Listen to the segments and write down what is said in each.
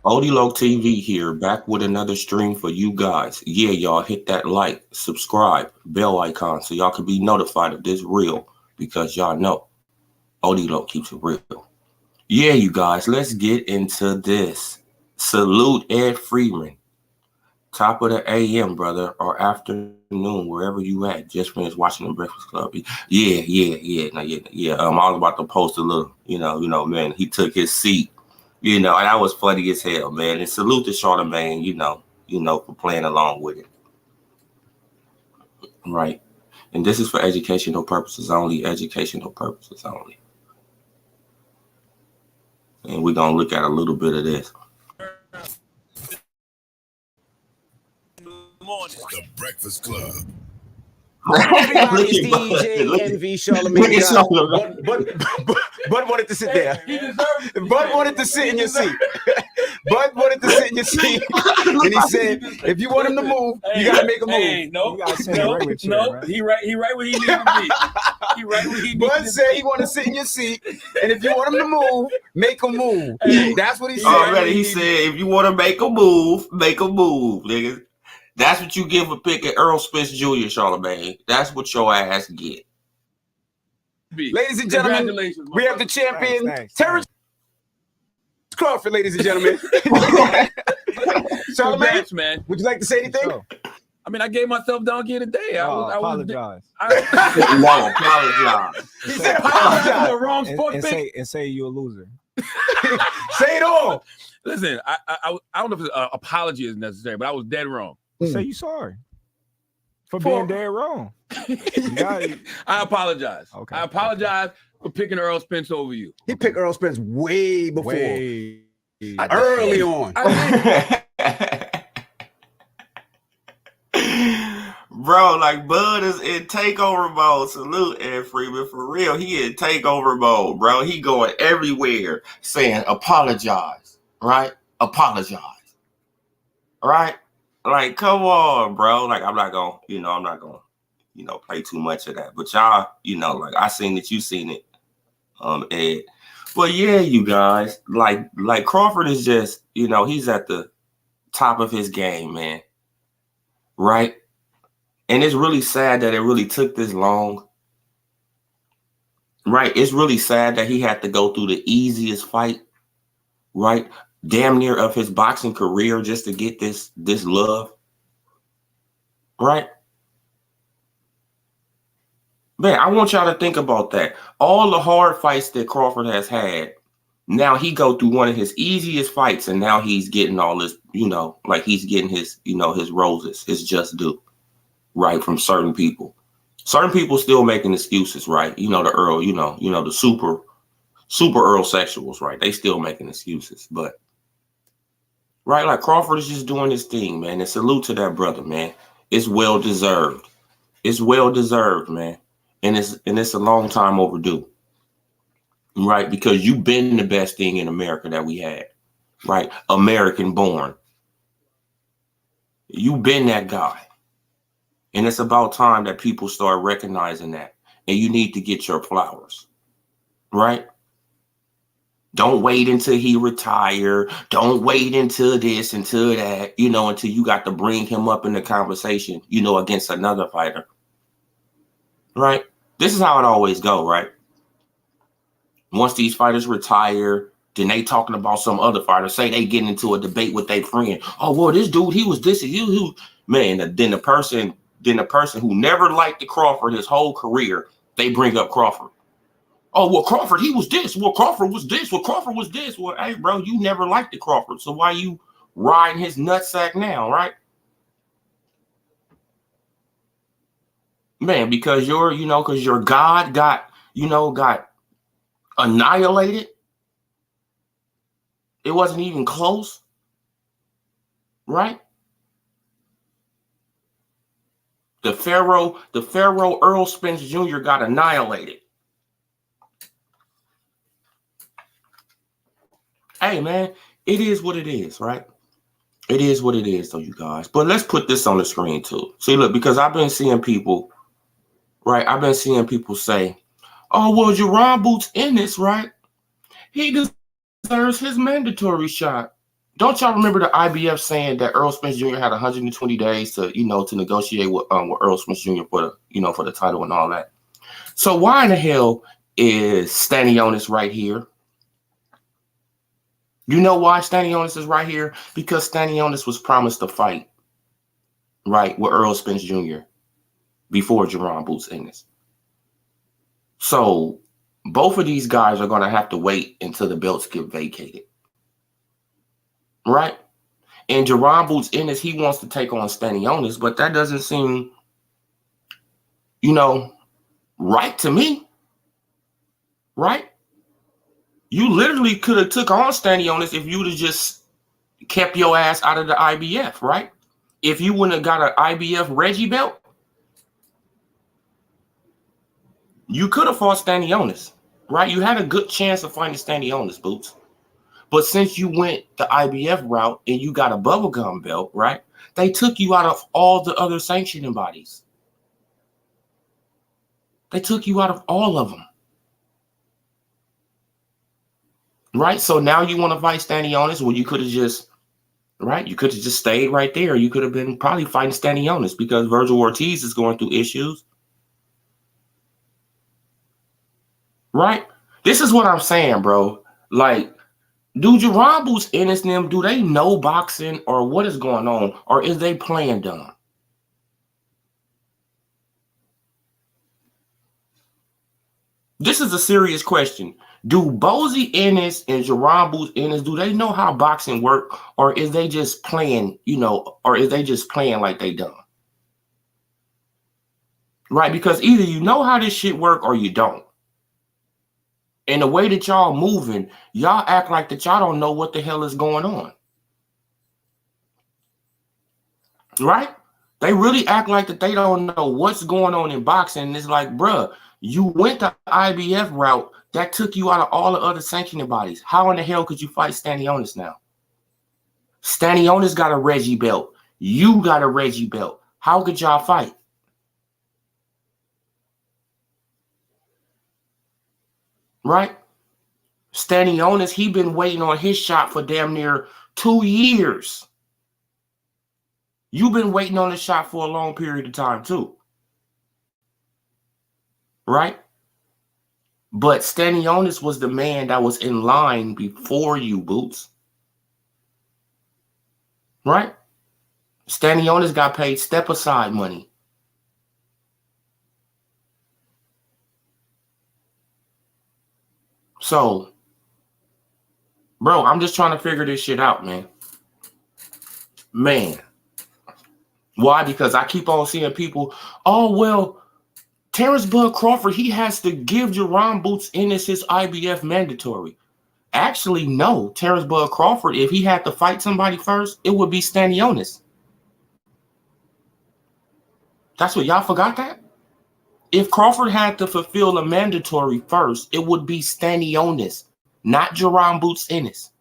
Odilo TV here, back with another stream for you guys. Yeah, y'all hit that like, subscribe, bell icon so y'all can be notified of this reel because y'all know Odilo keeps it real. Yeah, you guys, let's get into this. Salute Ed Freeman. Top of the AM, brother, or afternoon, wherever you at. Just finished watching the Breakfast Club. Yeah. I was about to post a little, man, he took his seat. And that was funny as hell, man. And salute to Charlemagne, for playing along with it. Right. And this is for educational purposes only, And we're going to look at a little bit of this. The Breakfast Club. Everybody's DJ Envy Charlemagne. Bud wanted to sit there. Bud wanted to sit in your seat. Bud wanted to sit in your seat. And he said, if you want him to move, you gotta make a move. He right where he needs to be. Bud said he want to sit in your seat, and if you want him to move, make him move. That's what he said. Already, he said, if you want to make a move, nigga. That's what you give for picking Earl Spence Jr., Charlemagne. That's what your ass get. Ladies and gentlemen, we have the champion, Terrence Crawford, ladies and gentlemen. Charlemagne, man. Would you like to say anything? I mean, I gave myself down here today. I apologize. No, apologize. He said apologize. The wrong sport and say you're a loser. Say it all. Listen, I don't know if an apology is necessary, but I was dead wrong. Say you sorry for being dead wrong. I apologize. Okay. I apologize for picking Earl Spence over you. He picked Earl Spence way before. Early on. Bro, like Bud is in takeover mode. Salute Ed Freeman for real. He in takeover mode, bro. He going everywhere saying apologize, right? Apologize, right? Like, come on, bro. Like, I'm not gonna, play too much of that. But y'all, like I seen it, you seen it, Ed. But yeah, you guys, like Crawford is just, he's at the top of his game, man. Right? And it's really sad that it really took this long. Right? It's really sad that he had to go through the easiest fight, right? Damn near of his boxing career just to get this love. Right? Man, I want y'all to think about that. All the hard fights that Crawford has had, now he go through one of his easiest fights, and now he's getting all this, like he's getting his, his roses, his just due, right, from certain people. Certain people still making excuses, right? The Earl, the super Earl sexuals, right? They still making excuses, but right, like Crawford is just doing his thing, man. And salute to that brother, man. It's well deserved. It's well deserved, man. And it's a long time overdue. Right? Because you've been the best thing in America that we had. Right? American born. You've been that guy. And it's about time that people start recognizing that. And you need to get your flowers. Right? Don't wait until he retire. Don't wait until this, until that, until you got to bring him up in the conversation, against another fighter. Right? This is how it always go, right? Once these fighters retire, then they talking about some other fighter. Say they get into a debate with their friend. Oh, well, this dude, he was this and you. Man, then the person who never liked the Crawford his whole career, they bring up Crawford. Oh, well, Crawford, he was this. Well, Crawford was this. Well, Crawford was this. Well, hey, bro, you never liked the Crawford. So why you riding his nutsack now, right? Man, because your God got annihilated. It wasn't even close. Right? The Pharaoh Earl Spence Jr. got annihilated. Hey, man, it is what it is, right? It is what it is, though, you guys. But let's put this on the screen, too. See, look, because I've been seeing people, right? I've been seeing people say, oh, well, Jerron Boots in this, right? He deserves his mandatory shot. Don't y'all remember the IBF saying that Earl Spence Jr. had 120 days to negotiate with Earl Spence Jr. for the title and all that? So why in the hell is Stantionis right here? You know why Stantionis is right here? Because Stantionis was promised a fight, right, with Earl Spence Jr. before Jerron Boots Ennis. So both of these guys are going to have to wait until the belts get vacated, right? And Jerron Boots Ennis, he wants to take on Stantionis, but that doesn't seem, right to me, right? You literally could have took on Stantionis if you'd have just kept your ass out of the IBF, right? If you wouldn't have got an IBF Reggie belt, you could have fought Stantionis, right? You had a good chance of fighting Stantionis, Boots. But since you went the IBF route and you got a bubblegum belt, right? They took you out of all the other sanctioning bodies. They took you out of all of them. Right, so now you want to fight Stantionis? Well, you could have just, right? You could have just stayed right there. You could have been probably fighting Stantionis because Virgil Ortiz is going through issues. Right? This is what I'm saying, bro. Like, do Jerron Boots Ennis and them, do they know boxing or what is going on? Or is they playing dumb? This is a serious question. Do Bozy Ennis and Jerron Boots Ennis, do they know how boxing work, or is they just playing, or is they just playing like they done? Right? Because either you know how this shit work or you don't. And the way that y'all moving, y'all act like that y'all don't know what the hell is going on. Right? They really act like that they don't know what's going on in boxing. And it's like, bruh, you went the IBF route. That took you out of all the other sanctioning bodies. How in the hell could you fight Stantionis now? Stantionis got a Reggie belt. You got a Reggie belt. How could y'all fight? Right? Stantionis, he been waiting on his shot for damn near 2 years. You've been waiting on the shot for a long period of time too. Right? But Stantionis was the man that was in line before you, Boots. Right? Stantionis got paid step-aside money. So, bro, I'm just trying to figure this shit out, man. Man. Why? Because I keep on seeing people, oh, well, Terrence Bud Crawford, he has to give Jerron Boots Ennis his IBF mandatory. Actually, no. Terrence Bud Crawford, if he had to fight somebody first, it would be Stantionis. That's what y'all forgot that? If Crawford had to fulfill a mandatory first, it would be Stantionis, not Jerron Boots Ennis.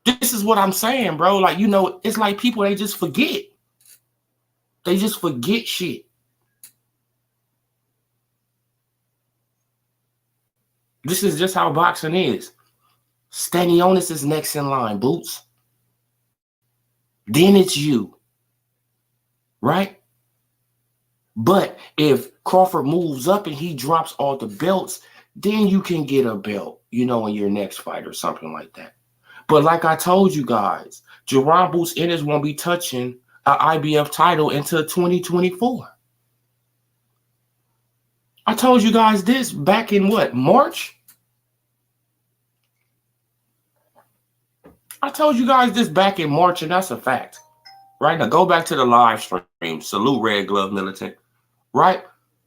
This is what I'm saying, bro. Like, you know, it's like people, they just forget. They just forget shit. This is just how boxing is. Stantionis is next in line, Boots. Then it's you. Right? But if Crawford moves up and he drops all the belts, then you can get a belt, you know, in your next fight or something like that. But like I told you guys, Jerron Boots Ennis won't be touching an IBF title until 2024. I told you guys this back in what, March? I told you guys this back in March, and that's a fact. Right? Now go back to the live stream. Salute Red Glove Militant. Right?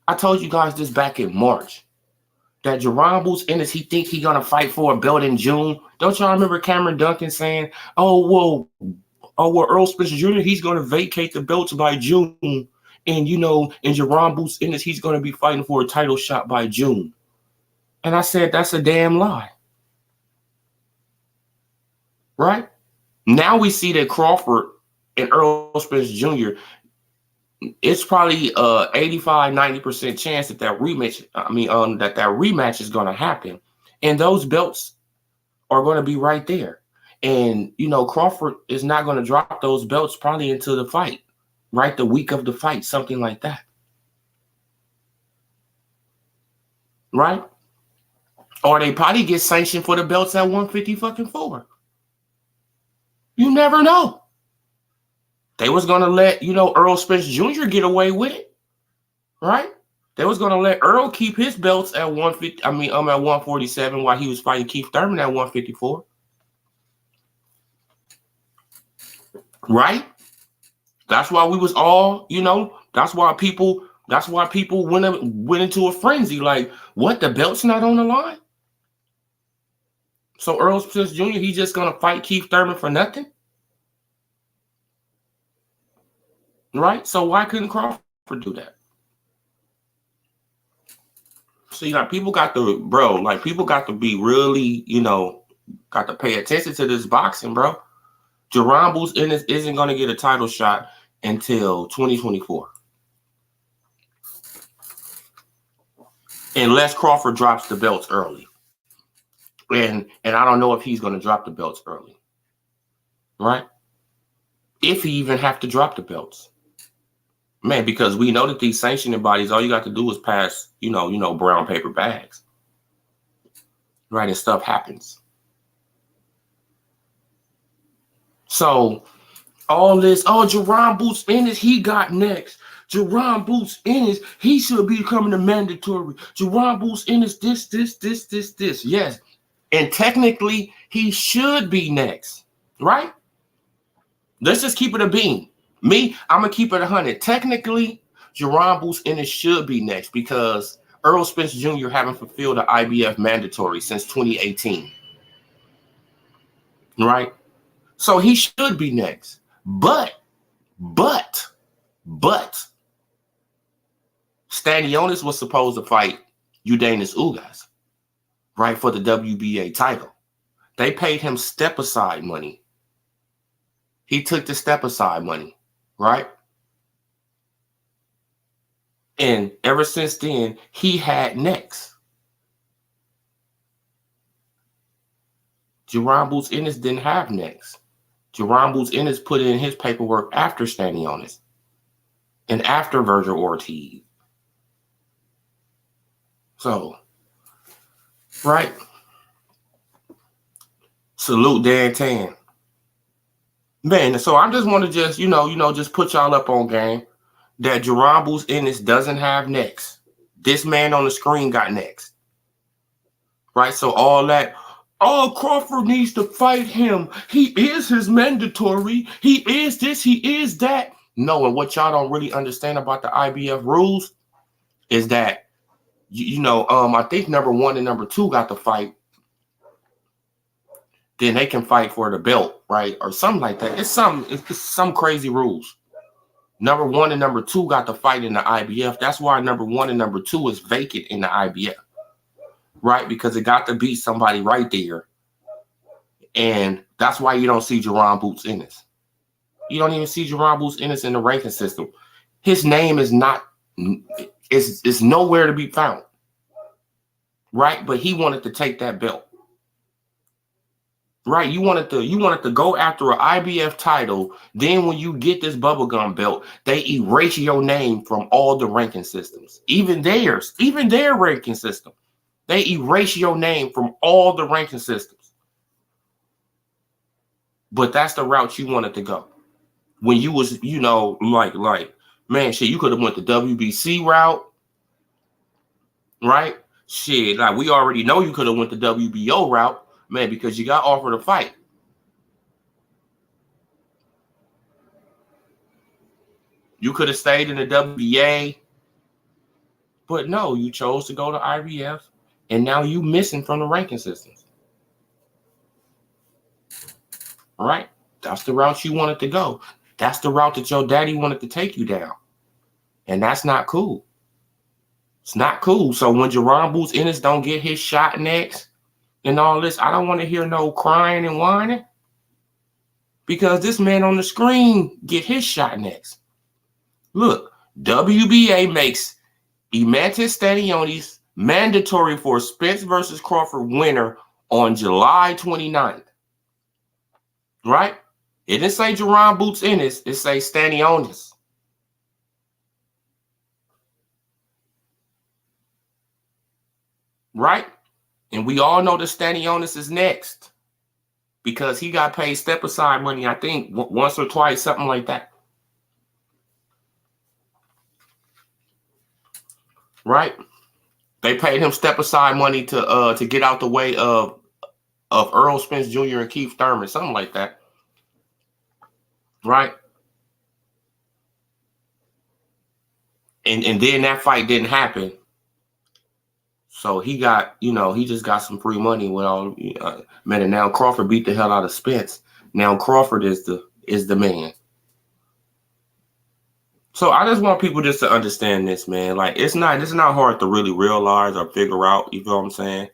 I told you guys this back in March. That Jerron Boots Ennis, he think he gonna fight for a belt in June. Don't y'all remember Cameron Duncan saying, well, Earl Spence Jr., he's gonna vacate the belts by June. And you know, in Jerron Boots Ennis, he's gonna be fighting for a title shot by June. And I said that's a damn lie. Right? Now we see that Crawford and Earl Spence Jr., it's probably 85-90% chance that rematch, that rematch is going to happen, and those belts are going to be right there. And you know, Crawford is not going to drop those belts probably until the fight, right? The week of the fight, something like that, right? Or they probably get sanctioned for the belts at 154. You never know. They was going to let, you know, Earl Spence Jr. get away with it, right? They was going to let Earl keep his belts at 150. At 147 while he was fighting Keith Thurman at 154. Right? That's why we was all, you know, that's why people went into a frenzy. Like, what, the belt's not on the line? So Earl Spence Jr., he's just going to fight Keith Thurman for nothing? Right? So why couldn't Crawford do that? So, you know, people got to be really, you know, got to pay attention to this boxing, bro. Jerron Boots Ennis isn't going to get a title shot until 2024. Unless Crawford drops the belts early. And I don't know if he's going to drop the belts early. Right? If he even have to drop the belts. Man, because we know that these sanctioning bodies, all you got to do is pass, you know, brown paper bags. Right? And stuff happens. So all this, Jerron Boots Ennis, he got next. Jerron Boots Ennis, he should be becoming a mandatory. Jerron Boots Ennis, this. Yes. And technically, he should be next. Right? Let's just keep it a beam. Me, I'm going to keep it 100. Technically, Jerron Boots Ennis should be next because Earl Spence Jr. haven't fulfilled the IBF mandatory since 2018. Right? So he should be next. But Stantionis was supposed to fight Udenis Ugas, right, for the WBA title. They paid him step-aside money. He took the step-aside money. Right? And ever since then, he had next. Jerron Boots Ennis didn't have next. Jerron Boots Ennis put in his paperwork after Stantionis and after Virgil Ortiz. So, right? Salute Dan Tan. Man, so I just want to just, just put y'all up on game that Jerron Boots Ennis doesn't have next. This man on the screen got next. Right? So all that, Crawford needs to fight him. He is his mandatory. He is this, he is that. No, and what y'all don't really understand about the IBF rules is that, I think number 1 and number 2 got to fight. Then they can fight for the belt, right? Or something like that. It's some crazy rules. Number 1 and number 2 got to fight in the IBF. That's why number 1 and number 2 is vacant in the IBF, right? Because it got to beat somebody right there. And That's why you don't see Jerron Boots Ennis. You don't even see Jerron Boots Ennis in the ranking system. His name is not, it's nowhere to be found. Right? But he wanted to take that belt. Right? You wanted to go after an IBF title. Then when you get this bubblegum belt, they erase your name from all the ranking systems. Even their ranking system. They erase your name from all the ranking systems. But that's the route you wanted to go. When you was, like, man, shit, you could have went the WBC route. Right? Shit, like we already know you could have went the WBO route, man, because you got offered a fight. You could have stayed in the WBA, but no, you chose to go to IBF, and now you missing from the ranking systems. All right? That's the route you wanted to go. That's the route that your daddy wanted to take you down. And that's not cool. It's not cool. So when Jerron Boots Ennis don't get his shot next and all this, I don't want to hear no crying and whining, because this man on the screen get his shot next. Look, WBA makes Eimantas Stantionis mandatory for Spence versus Crawford winner on July 29th. Right? It didn't say Jerron Boots Ennis. It say Stantionis. Right? And we all know that Stantionis is next because he got paid step-aside money, I think, once or twice, something like that. Right? They paid him step-aside money to get out the way of Earl Spence Jr. and Keith Thurman, something like that. Right? And then that fight didn't happen. So he got, he just got some free money with all, man. And now Crawford beat the hell out of Spence. Now Crawford is the man. So I just want people just to understand this, man. Like it's not hard to really realize or figure out. You know what I'm saying?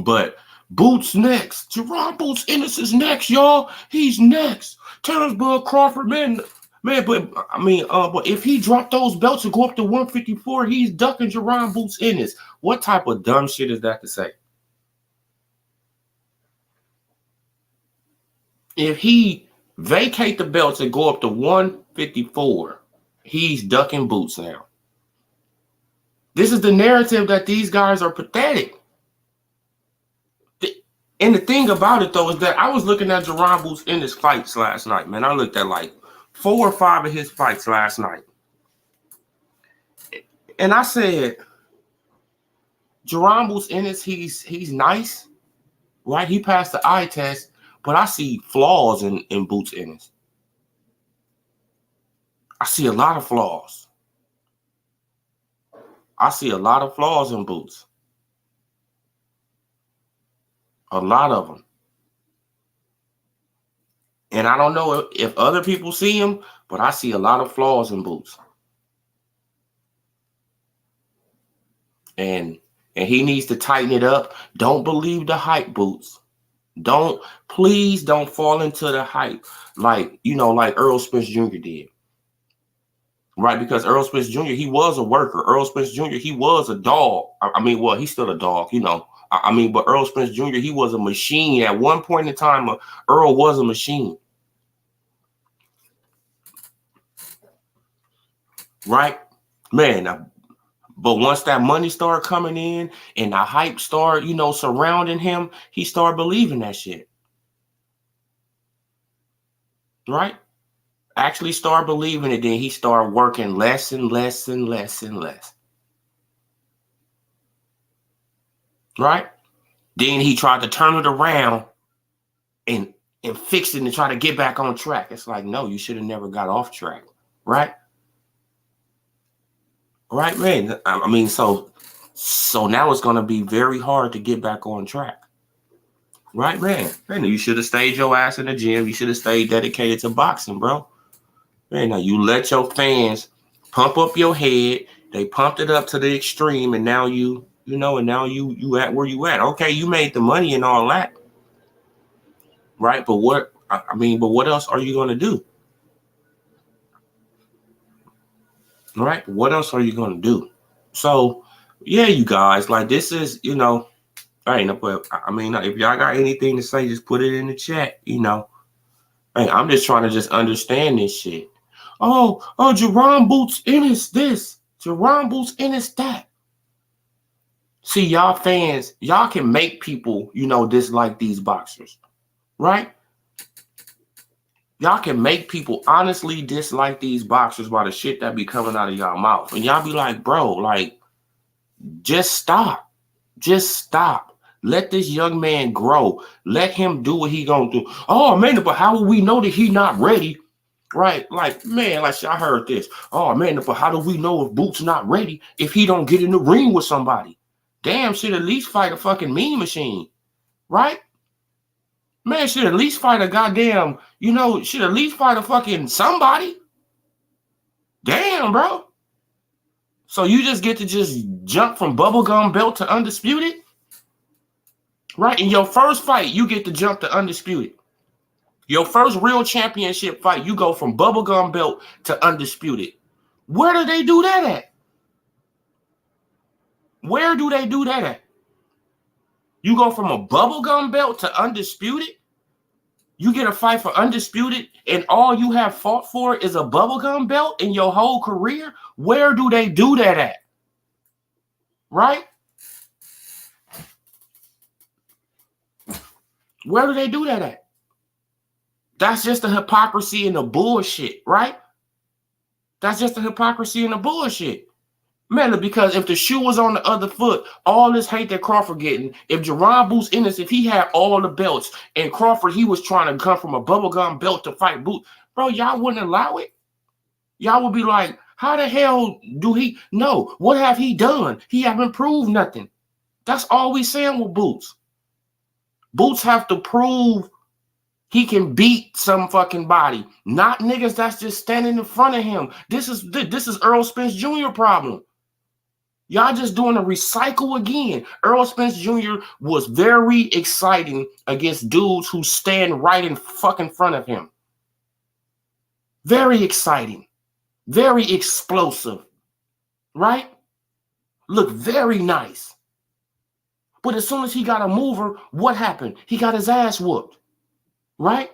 But Boots next. Jerron Boots Ennis is next, y'all. He's next. Terrence Bud Crawford, man. Man, but if he dropped those belts and go up to 154, he's ducking Jerron Boots Ennis. What type of dumb shit is that to say? If he vacate the belts and go up to 154, he's ducking Boots now. This is the narrative that these guys are pathetic. And the thing about it, though, is that I was looking at Jerron Boots Ennis fights last night, man. I looked at like 4 or 5 of his fights last night. And I said, Jerron Boots Ennis, he's nice, right? He passed the eye test, but I see flaws in Boots Ennis. I see a lot of flaws. I see a lot of flaws in Boots. A lot of them. And I don't know if other people see him, but I see a lot of flaws in Boots. And he needs to tighten it up. Don't believe the hype, Boots. Please don't fall into the hype like Earl Spence Jr. did. Right? Because Earl Spence Jr., he was a worker. Earl Spence Jr., he was a dog. He's still a dog, but Earl Spence Jr., he was a machine. At one point in time, Earl was a machine. Right? Man, but once that money started coming in and the hype started, surrounding him, he started believing that shit. Right? Actually started believing it, then he started working less and less and less and less. Right? Then he tried to turn it around and fix it and try to get back on track. It's like, no, you should have never got off track. Right? Right, man. So now it's going to be very hard to get back on track. Right, man. Man, you should have stayed your ass in the gym. You should have stayed dedicated to boxing, bro. Man, now you let your fans pump up your head. They pumped it up to the extreme, and now you at where you at. Okay, you made the money and all that. right? But what else are you going to do? Right? What else are you going to do? So, yeah, you guys, like, this is, you know, I mean, if y'all got anything to say, just put it in the chat, you know. Hey, I'm just trying to just understand this shit. Oh, Jerome Boots Ennis this. Jerome Boots Ennis that. See, y'all fans, y'all can make people, you know, dislike these boxers, right? Y'all can make people honestly dislike these boxers by the shit that be coming out of y'all mouth. And y'all be like, bro, like, just stop. Just stop. Let this young man grow. Let him do what he gonna do. Oh, man, but how will we know that he not ready? Right? Like, man, like, I heard this. Oh, man, but how do we know if Boots not ready if he don't get in the ring with somebody? Damn, should at least fight a fucking mean machine. Right? Man, should at least fight a goddamn, you know, should at least fight a fucking somebody. Damn, bro. So you just get to just jump from bubblegum belt to undisputed? Right? In your first fight, you get to jump to undisputed. Your first real championship fight, you go from bubblegum belt to undisputed. Where do they do that at? Where do they do that at? You go from a bubblegum belt to undisputed? You get a fight for undisputed and all you have fought for is a bubblegum belt in your whole career? Where do they do that at? Right? Where do they do that at? That's just the hypocrisy and the bullshit, right? That's just the hypocrisy and the bullshit. Man, because if the shoe was on the other foot, all this hate that Crawford getting, if Jerome Boots Ennis, if he had all the belts and Crawford, he was trying to come from a bubblegum belt to fight Boots, bro, y'all wouldn't allow it. Y'all would be like, how the hell do he? No, what have he done? He haven't proved nothing. That's all we saying with Boots. Boots have to prove he can beat some fucking body, not niggas that's just standing in front of him. This is Earl Spence Jr. problem. Y'all just doing a recycle again. Earl Spence Jr. was very exciting against dudes who stand right in fucking front of him. Very exciting. Very explosive. Right? Look very nice. But as soon as he got a mover, what happened? He got his ass whooped. Right?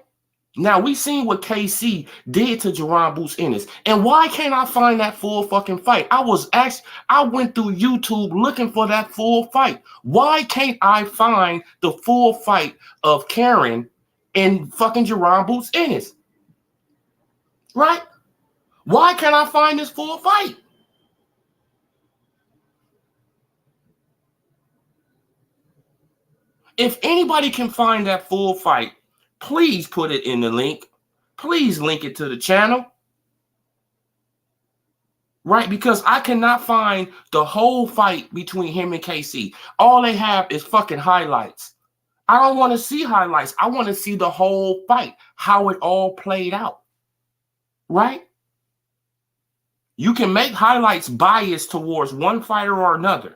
Now, we seen what KC did to Jerome Boots Ennis. And why can't I find that full fucking fight? I went through YouTube looking for that full fight. Why can't I find the full fight of Karen and fucking Jerome Boots Ennis? Right? Why can't I find this full fight? If anybody can find that full fight, please put it in the link. Please link it to the channel. Right? Because I cannot find the whole fight between him and KC. All they have is fucking highlights. I don't want to see highlights. I want to see the whole fight, how it all played out. Right? You can make highlights biased towards one fighter or another.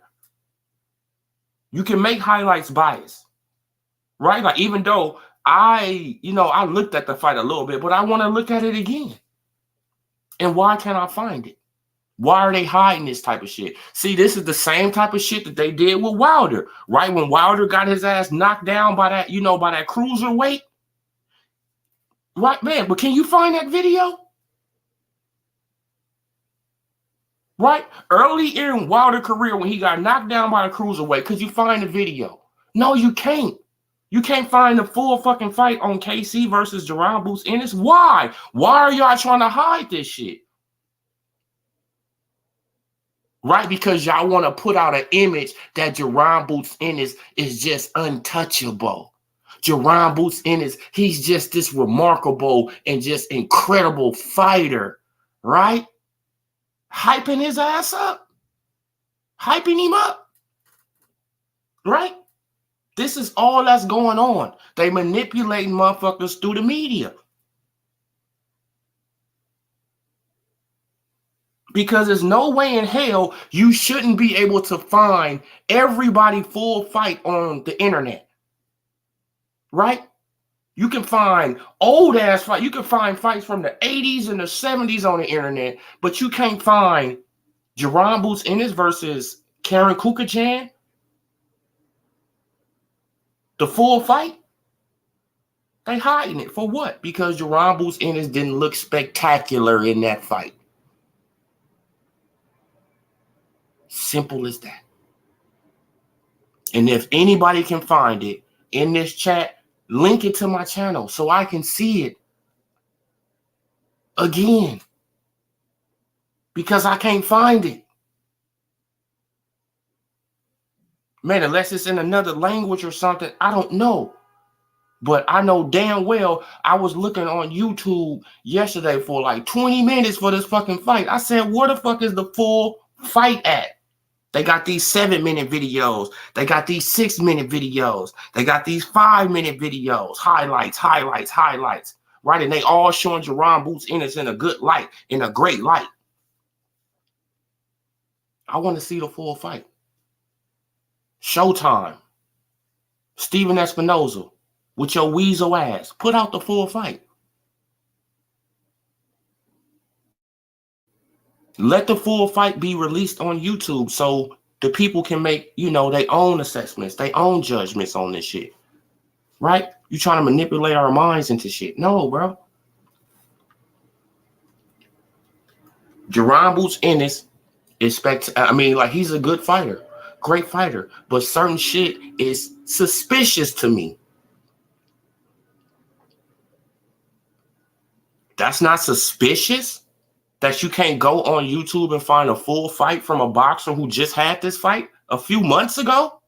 You can make highlights biased. Right? Like, even though I looked at the fight a little bit, but I want to look at it again. And why can't I find it? Why are they hiding this type of shit? See, this is the same type of shit that they did with Wilder, right? When Wilder got his ass knocked down by that, by that cruiserweight. Right, man, but can you find that video? Right? Early in Wilder's career when he got knocked down by a cruiserweight, could you find the video? No, you can't. You can't find the full fucking fight on KC versus Jerome Boots Ennis. Why? Why are y'all trying to hide this shit? Right? Because y'all want to put out an image that Jerome Boots Ennis is just untouchable. Jerome Boots Ennis, he's just this remarkable and just incredible fighter. Right? Hyping his ass up. Hyping him up. Right? This is all that's going on. They manipulating motherfuckers through the media. Because there's no way in hell you shouldn't be able to find everybody full fight on the internet. Right? You can find old ass fights. You can find fights from the 80s and the 70s on the internet, but you can't find Jerron Boots Ennis versus Karen Kukajan. The full fight. They hiding it for what? Because Jerron Boots Ennis didn't look spectacular in that fight. Simple as that. And if anybody can find it in this chat, link it to my channel so I can see it again. Because I can't find it. Man, unless it's in another language or something, I don't know. But I know damn well I was looking on YouTube yesterday for like 20 minutes for this fucking fight. I said, where the fuck is the full fight at? They got these 7-minute videos. They got these 6-minute videos. They got these 5-minute videos. Highlights. Right? And they all showing Jerron Boots Ennis in a good light, in a great light. I want to see the full fight. Showtime. Steven Espinoza with your weasel ass. Put out the full fight. Let the full fight be released on YouTube so the people can make, their own assessments, their own judgments on this shit. Right? You trying to manipulate our minds into shit. No, bro. Jerron Boots Ennis is he's a good fighter. Great fighter. But certain shit is suspicious to me. That's not suspicious? That you can't go on YouTube and find a full fight from a boxer who just had this fight a few months ago?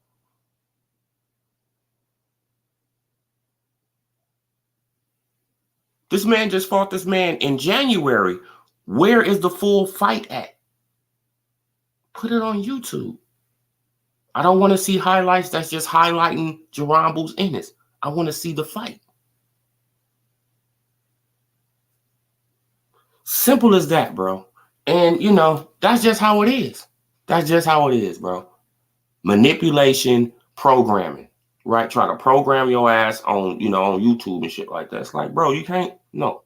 This man just fought this man in January. Where is the full fight at? Put it on YouTube. I don't want to see highlights that's just highlighting Jerron Boots Ennis. I want to see the fight. Simple as that, bro. And, that's just how it is. That's just how it is, bro. Manipulation, programming, right? Try to program your ass on, on YouTube and shit like that. It's like, bro, you can't. No,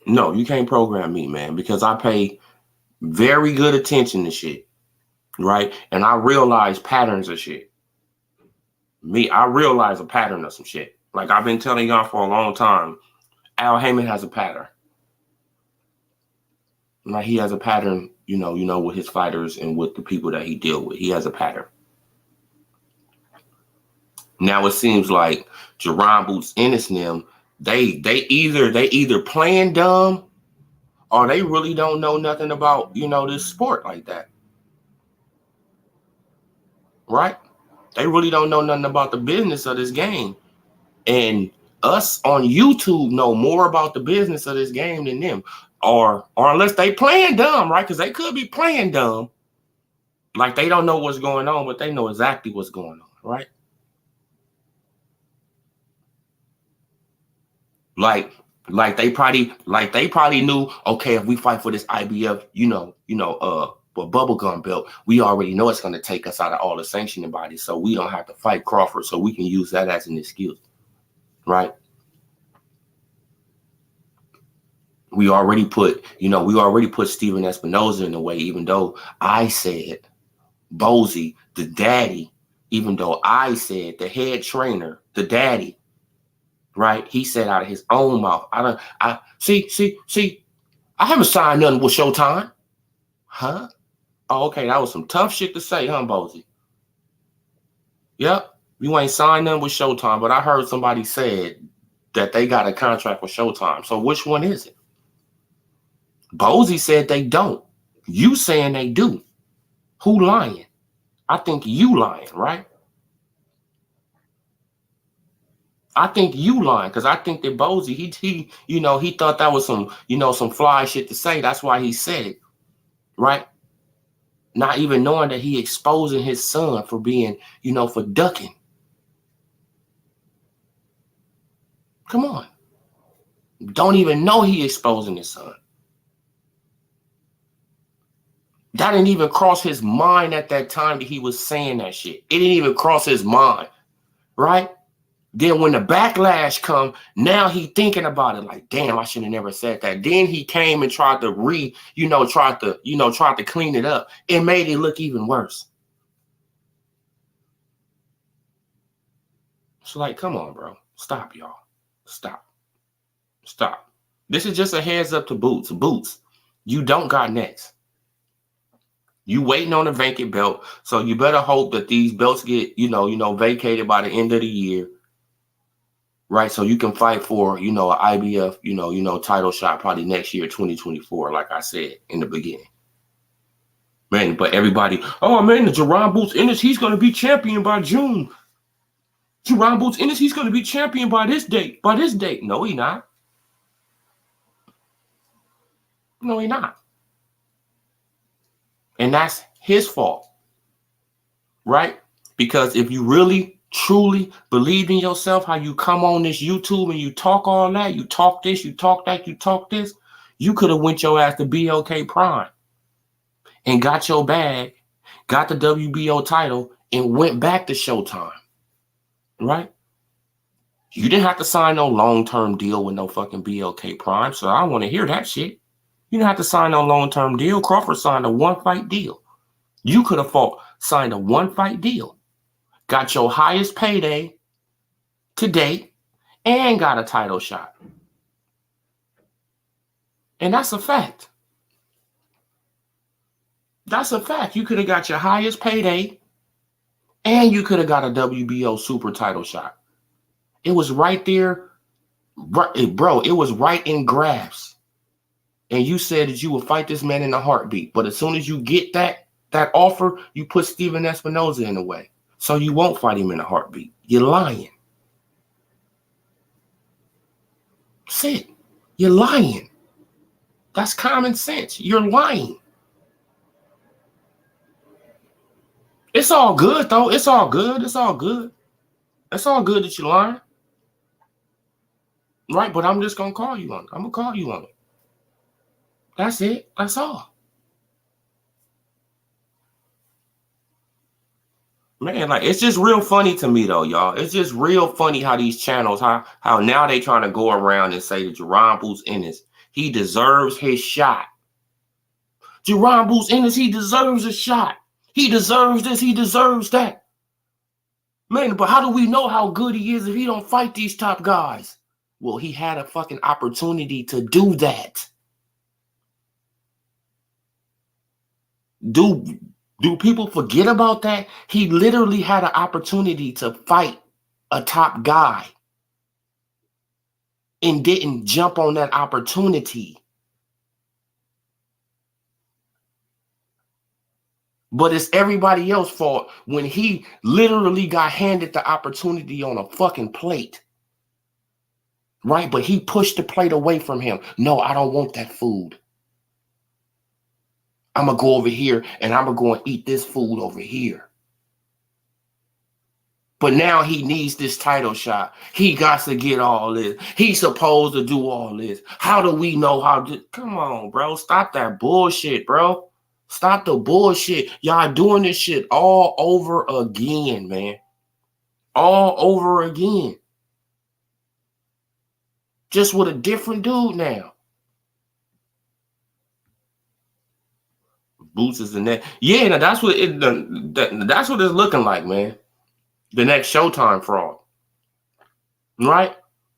you can't program me, man, because I pay very good attention to shit, right? And I realize patterns of shit. I realize a pattern of some shit. Like I've been telling y'all for a long time. Al Heyman has a pattern. Like he has a pattern, with his fighters and with the people that he deal with. He has a pattern. Now it seems like Jerron Boots Ennis and them, they either playing dumb or they really don't know nothing about, this sport like that. Right? They really don't know nothing about the business of this game. And us on YouTube know more about the business of this game than them. Or unless they playing dumb, right? Because they could be playing dumb. Like they don't know what's going on, but they know exactly what's going on, right? Like they probably knew, okay, if we fight for this IBF, bubblegum belt, we already know it's gonna take us out of all the sanctioning bodies, so we don't have to fight Crawford, so we can use that as an excuse. Right? We already put Steven Espinoza in the way, even though I said Bozy, the daddy, even though I said the head trainer, the daddy, right? He said out of his own mouth, I haven't signed nothing with Showtime. Huh? Oh, okay, that was some tough shit to say, huh, Bozy? Yep. You ain't signed nothing with Showtime, but I heard somebody said that they got a contract with Showtime. So which one is it? Bozy said they don't. You saying they do. Who lying? I think you lying, right? I think you lying because I think that Bozy, he thought that was some fly shit to say. That's why he said it, right? Not even knowing that he exposing his son for being, for ducking. Come on. Don't even know he exposing his son. That didn't even cross his mind at that time that he was saying that shit. It didn't even cross his mind, right? Then when the backlash come, now he thinking about it like, damn, I should have never said that. Then he came and tried to tried to clean it up. It made it look even worse. So like, come on, bro. Stop, y'all. Stop. This is just a heads up to Boots. Boots, you don't got next. You waiting on a vacant belt, so you better hope that these belts get, vacated by the end of the year. Right, so you can fight for, an IBF, title shot probably next year, 2024, like I said in the beginning. Man, but everybody, oh man, the Jerron Boots Ennis, he's going to be champion by June. Jerron Boots Ennis, he's going to be champion by this date. No, he not. No, he not. And that's his fault. Right? Because if you really truly believed in yourself, how you come on this YouTube and you talk all that, you talk this, you talk that, you talk this, you could have went your ass to BLK Prime and got your bag, got the WBO title, and went back to Showtime. Right? You didn't have to sign no long-term deal with no fucking BLK Prime, so I don't want to hear that shit. You didn't have to sign no long-term deal. Crawford signed a one-fight deal. You could have signed a one-fight deal. Got your highest payday to date and got a title shot. And that's a fact. That's a fact. You could have got your highest payday and you could have got a WBO super title shot. It was right there. Bro, it was right in grasp. And you said that you would fight this man in a heartbeat. But as soon as you get that offer, you put Steven Espinoza in the way. So you won't fight him in a heartbeat. You're lying. That's it. You're lying. That's common sense. You're lying. It's all good, though. It's all good. It's all good. It's all good that you're lying. Right? But I'm just going to call you on it. I'm going to call you on it. That's it. That's all. Man, like, it's just real funny to me, though, y'all. It's just real funny how these channels, how now they trying to go around and say that Jerron Boots Ennis, he deserves his shot. Jerron Boots Ennis, he deserves a shot. He deserves this. He deserves that. Man, but how do we know how good he is if he don't fight these top guys? Well, he had a fucking opportunity to do that. Do people forget about that? He literally had an opportunity to fight a top guy and didn't jump on that opportunity. But it's everybody else's fault when he literally got handed the opportunity on a fucking plate. Right? But he pushed the plate away from him. No, I don't want that food. I'm going to go over here and I'm going to go and eat this food over here. But now he needs this title shot. He got to get all this. He's supposed to do all this. How do we know how to? Come on, bro. Stop that bullshit, bro. Stop the bullshit. Y'all doing this shit all over again, man. All over again. Just with a different dude now. Boots is the next. Yeah, now that's what that's what it's looking like, man. The next Showtime fraud. Right?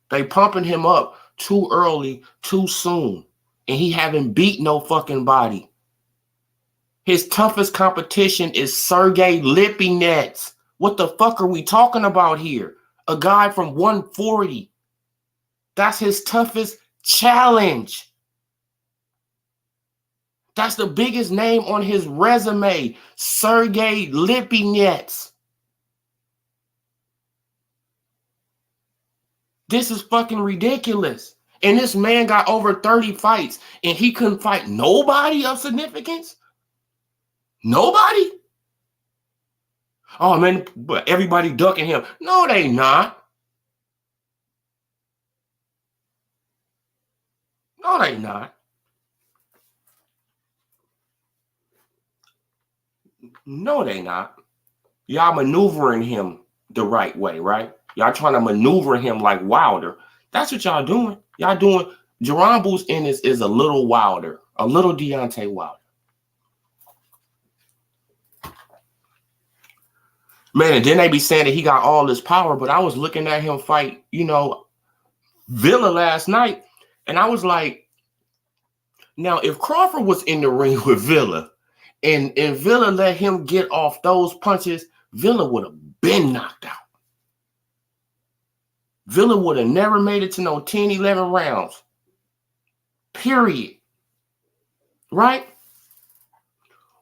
They pumping him up too early, too soon. And he haven't beat no fucking body. His toughest competition is Sergey Lipinets. What the fuck are we talking about here? A guy from 140. That's his toughest challenge. That's the biggest name on his resume, Sergey Lipinets. This is fucking ridiculous. And this man got over 30 fights and he couldn't fight nobody of significance? Nobody? Oh, man, but everybody ducking him. No, they not. No, they not. No, they not. Y'all maneuvering him the right way, right? Y'all trying to maneuver him like Wilder. That's what y'all doing. Y'all doing. Jerron Boots Ennis is a little Wilder, a little Deontay Wilder. Man, and then they be saying that he got all this power, but I was looking at him fight, Villa last night, and I was like, now if Crawford was in the ring with Villa, and Villa let him get off those punches, Villa would have been knocked out. Villa would have never made it to no 10, 11 rounds. Period. Right?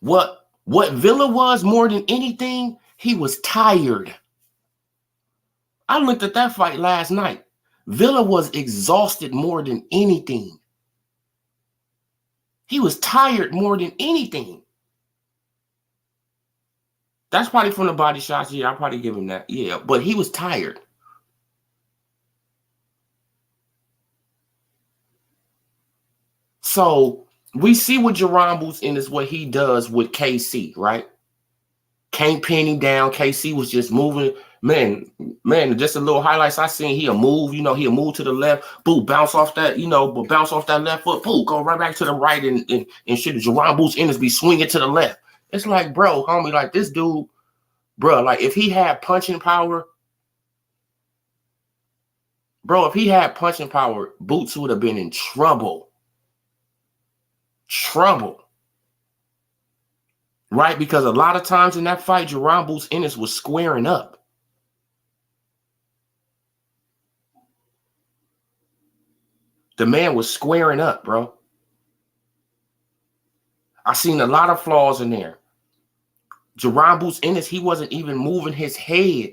What Villa was more than anything, he was tired. I looked at that fight last night. Villa was exhausted more than anything. He was tired more than anything. That's probably from the body shots. Yeah, I'll probably give him that. Yeah, but he was tired. So we see what Jerron Boots Ennis, what he does with KC, right? Can't pin him down. KC was just moving. Man, just a little highlights I seen. He'll move, he'll move to the left, boom, bounce off that, but bounce off that left foot, boom, go right back to the right and shit. Jerron Boots Ennis be swinging to the left. It's like, bro, homie, like this dude, bro, like if he had punching power, Boots would have been in trouble. Right? Because a lot of times in that fight, Jerron Boots Ennis was squaring up. The man was squaring up, bro. I seen a lot of flaws in there. Jerron Boots Ennis, he wasn't even moving his head.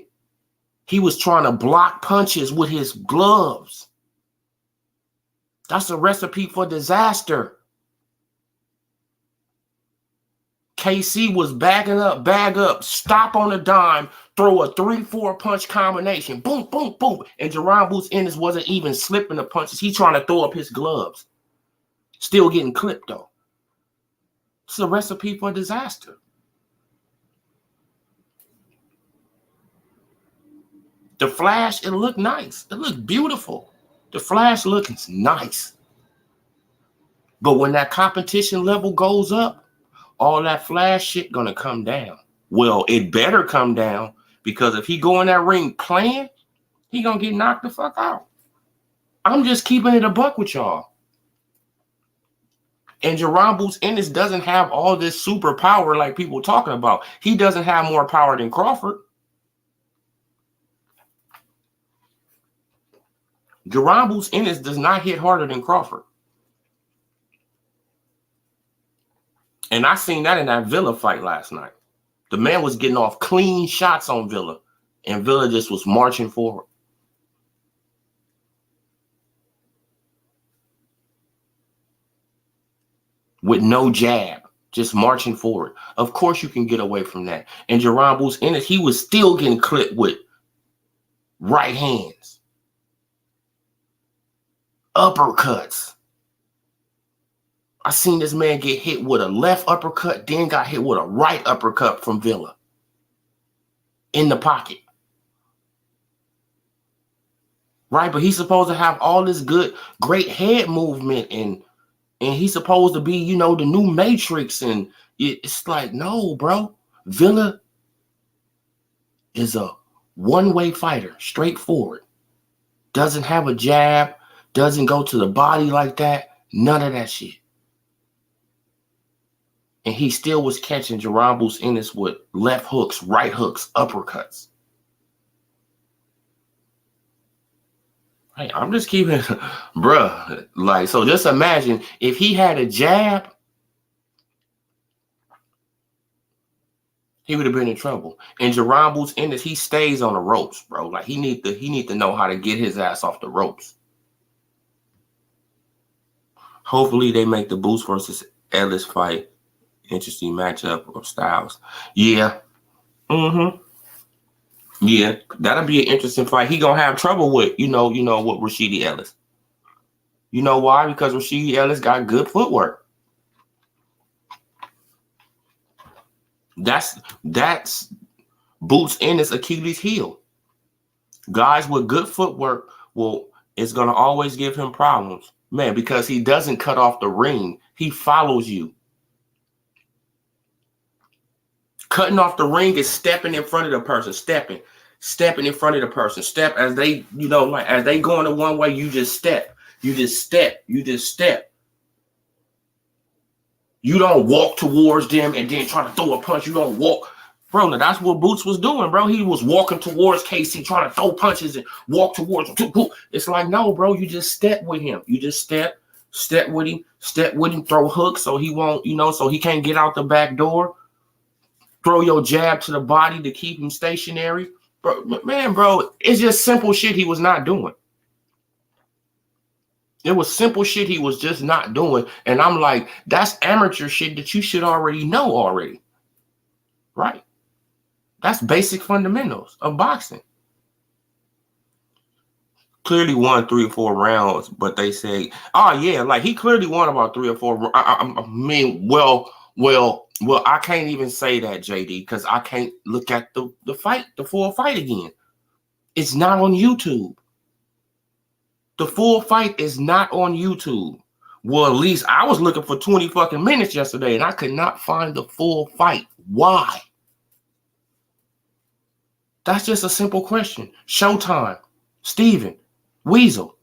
He was trying to block punches with his gloves. That's a recipe for disaster. KC was bag up, stop on a dime, throw a 3-4 punch combination, boom, boom, boom. And Jerron Boots Ennis wasn't even slipping the punches. He trying to throw up his gloves. Still getting clipped, though. It's a recipe for disaster. The Flash, it looked nice. It looked beautiful. The Flash looking nice. But when that competition level goes up, all that Flash shit gonna come down. Well, it better come down, because if he go in that ring playing, he gonna get knocked the fuck out. I'm just keeping it a buck with y'all. And Jerron Boots Ennis doesn't have all this super power like people talking about. He doesn't have more power than Crawford. Jerron Boots Ennis does not hit harder than Crawford. And I seen that in that Villa fight last night. The man was getting off clean shots on Villa, and Villa just was marching forward. With no jab, just marching forward. Of course you can get away from that. And Jerron Boots Ennis, he was still getting clipped with right hands, uppercuts. I seen this man get hit with a left uppercut, then got hit with a right uppercut from Villa in the pocket. Right? But he's supposed to have all this great head movement, and he's supposed to be, the new Matrix. And it's like, no, bro. Villa is a one-way fighter, straightforward. Doesn't have a jab, doesn't go to the body like that. None of that shit. And he still was catching Jerron Boots Ennis with left hooks, right hooks, uppercuts. Hey, I'm just keeping, bruh. Like, so just imagine if he had a jab, he would have been in trouble. And Jerron Boots Ennis, he stays on the ropes, bro. Like he need to know how to get his ass off the ropes. Hopefully they make the Boots versus Ellis fight interesting matchup of styles. Yeah. Yeah, that'll be an interesting fight. He gonna have trouble with, with Rashidi Ellis. You know why? Because Rashidi Ellis got good footwork. That's Boots Ennis' Achilles heel. Guys with good footwork it's going to always give him problems, man, because he doesn't cut off the ring. He follows you. Cutting off the ring is stepping in front of the person, stepping in front of the person. Step as they, like as they going the one way, you just step. You just step. You don't walk towards them and then try to throw a punch. You don't walk. Bro, that's what Boots was doing, bro. He was walking towards KC, trying to throw punches and walk towards him. It's like, no, bro, you just step with him. You just step with him, throw hooks so he won't, so he can't get out the back door. Throw your jab to the body to keep him stationary. Bro, it's just simple shit he was not doing. It was simple shit he was just not doing. And I'm like, that's amateur shit that you should already know already. Right? That's basic fundamentals of boxing. Clearly won 3 or 4 rounds, but they say, oh yeah, like he clearly won about 3 or 4. I mean, well, I can't even say that, JD, because I can't look at the full fight again. It's not on YouTube. The full fight is not on YouTube. Well, at least I was looking for 20 fucking minutes yesterday, and I could not find the full fight. Why? That's just a simple question. Showtime, Steven, Weasel,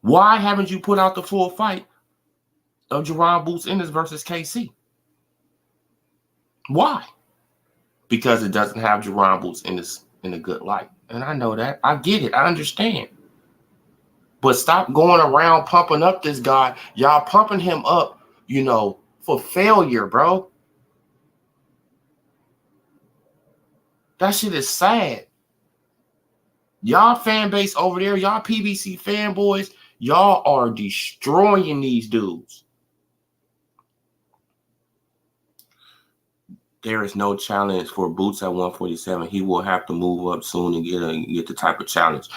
why haven't you put out the full fight of Jerron Boots Ennis versus KC? Why? Because it doesn't have Jerron Boots Ennis in a good light. And I know that. I get it. I understand. But stop going around pumping up this guy. Y'all pumping him up, for failure, bro. That shit is sad. Y'all fan base over there, y'all PBC fanboys, y'all are destroying these dudes. There is no challenge for Boots at 147. He will have to move up soon and get the type of challenge.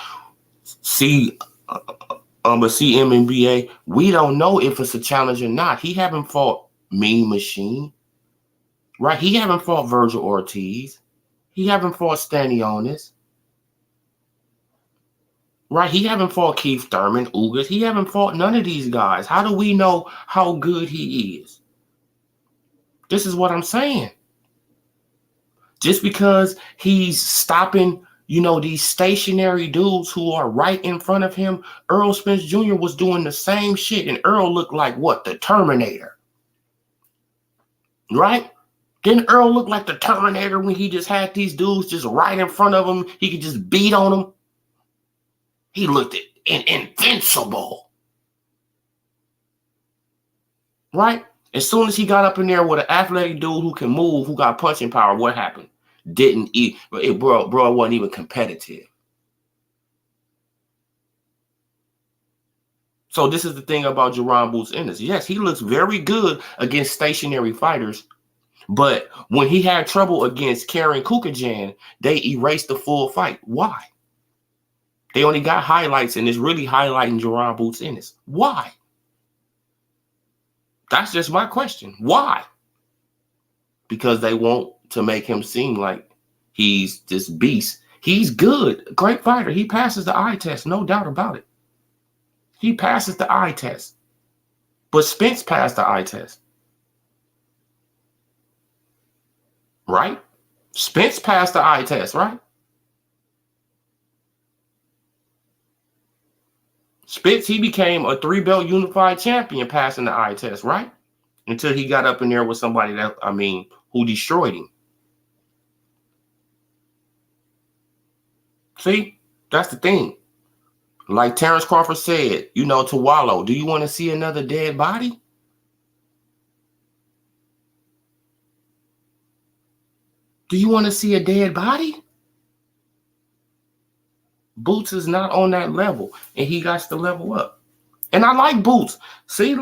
But MNBA, we don't know if it's a challenge or not. He haven't fought Mean Machine, right? He haven't fought Virgil Ortiz. He haven't fought Stantionis, right? He haven't fought Keith Thurman, Ugas. He haven't fought none of these guys. How do we know how good he is? This is what I'm saying. Just because he's stopping, these stationary dudes who are right in front of him, Earl Spence Jr. was doing the same shit, and Earl looked like what? The Terminator. Right? Didn't Earl look like the Terminator when he just had these dudes just right in front of him? He could just beat on them. He looked invincible. Right? As soon as he got up in there with an athletic dude who can move, who got punching power, what happened? Didn't eat. Bro, it wasn't even competitive. So this is the thing about Jerron Boots Ennis. Yes, he looks very good against stationary fighters, but when he had trouble against Karen Kukajan, they erased the full fight. Why? They only got highlights, and it's really highlighting Jerron Boots Ennis. Why? That's just my question. Why? Because they want to make him seem like he's this beast. He's good. Great fighter. He passes the eye test. No doubt about it. He passes the eye test. But Spence passed the eye test. Right? Spence passed the eye test, right? Spence, he became a 3-belt unified champion passing the eye test, right? Until he got up in there with somebody who destroyed him. See, that's the thing. Like Terrence Crawford said, to Wallow, do you want to see another dead body? Do you want to see a dead body? Boots is not on that level, and he got to level up. And I like Boots. See,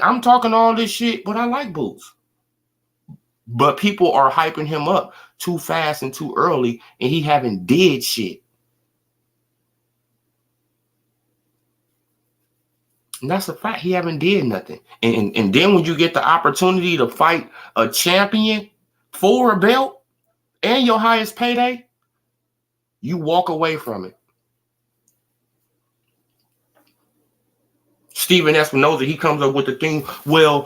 I'm talking all this shit, but I like Boots. But people are hyping him up too fast and too early, and he haven't did shit. And that's a fact. He haven't did nothing. And then when you get the opportunity to fight a champion for a belt and your highest payday, You walk away from it. Steven Espinoza, he comes up with the thing, well,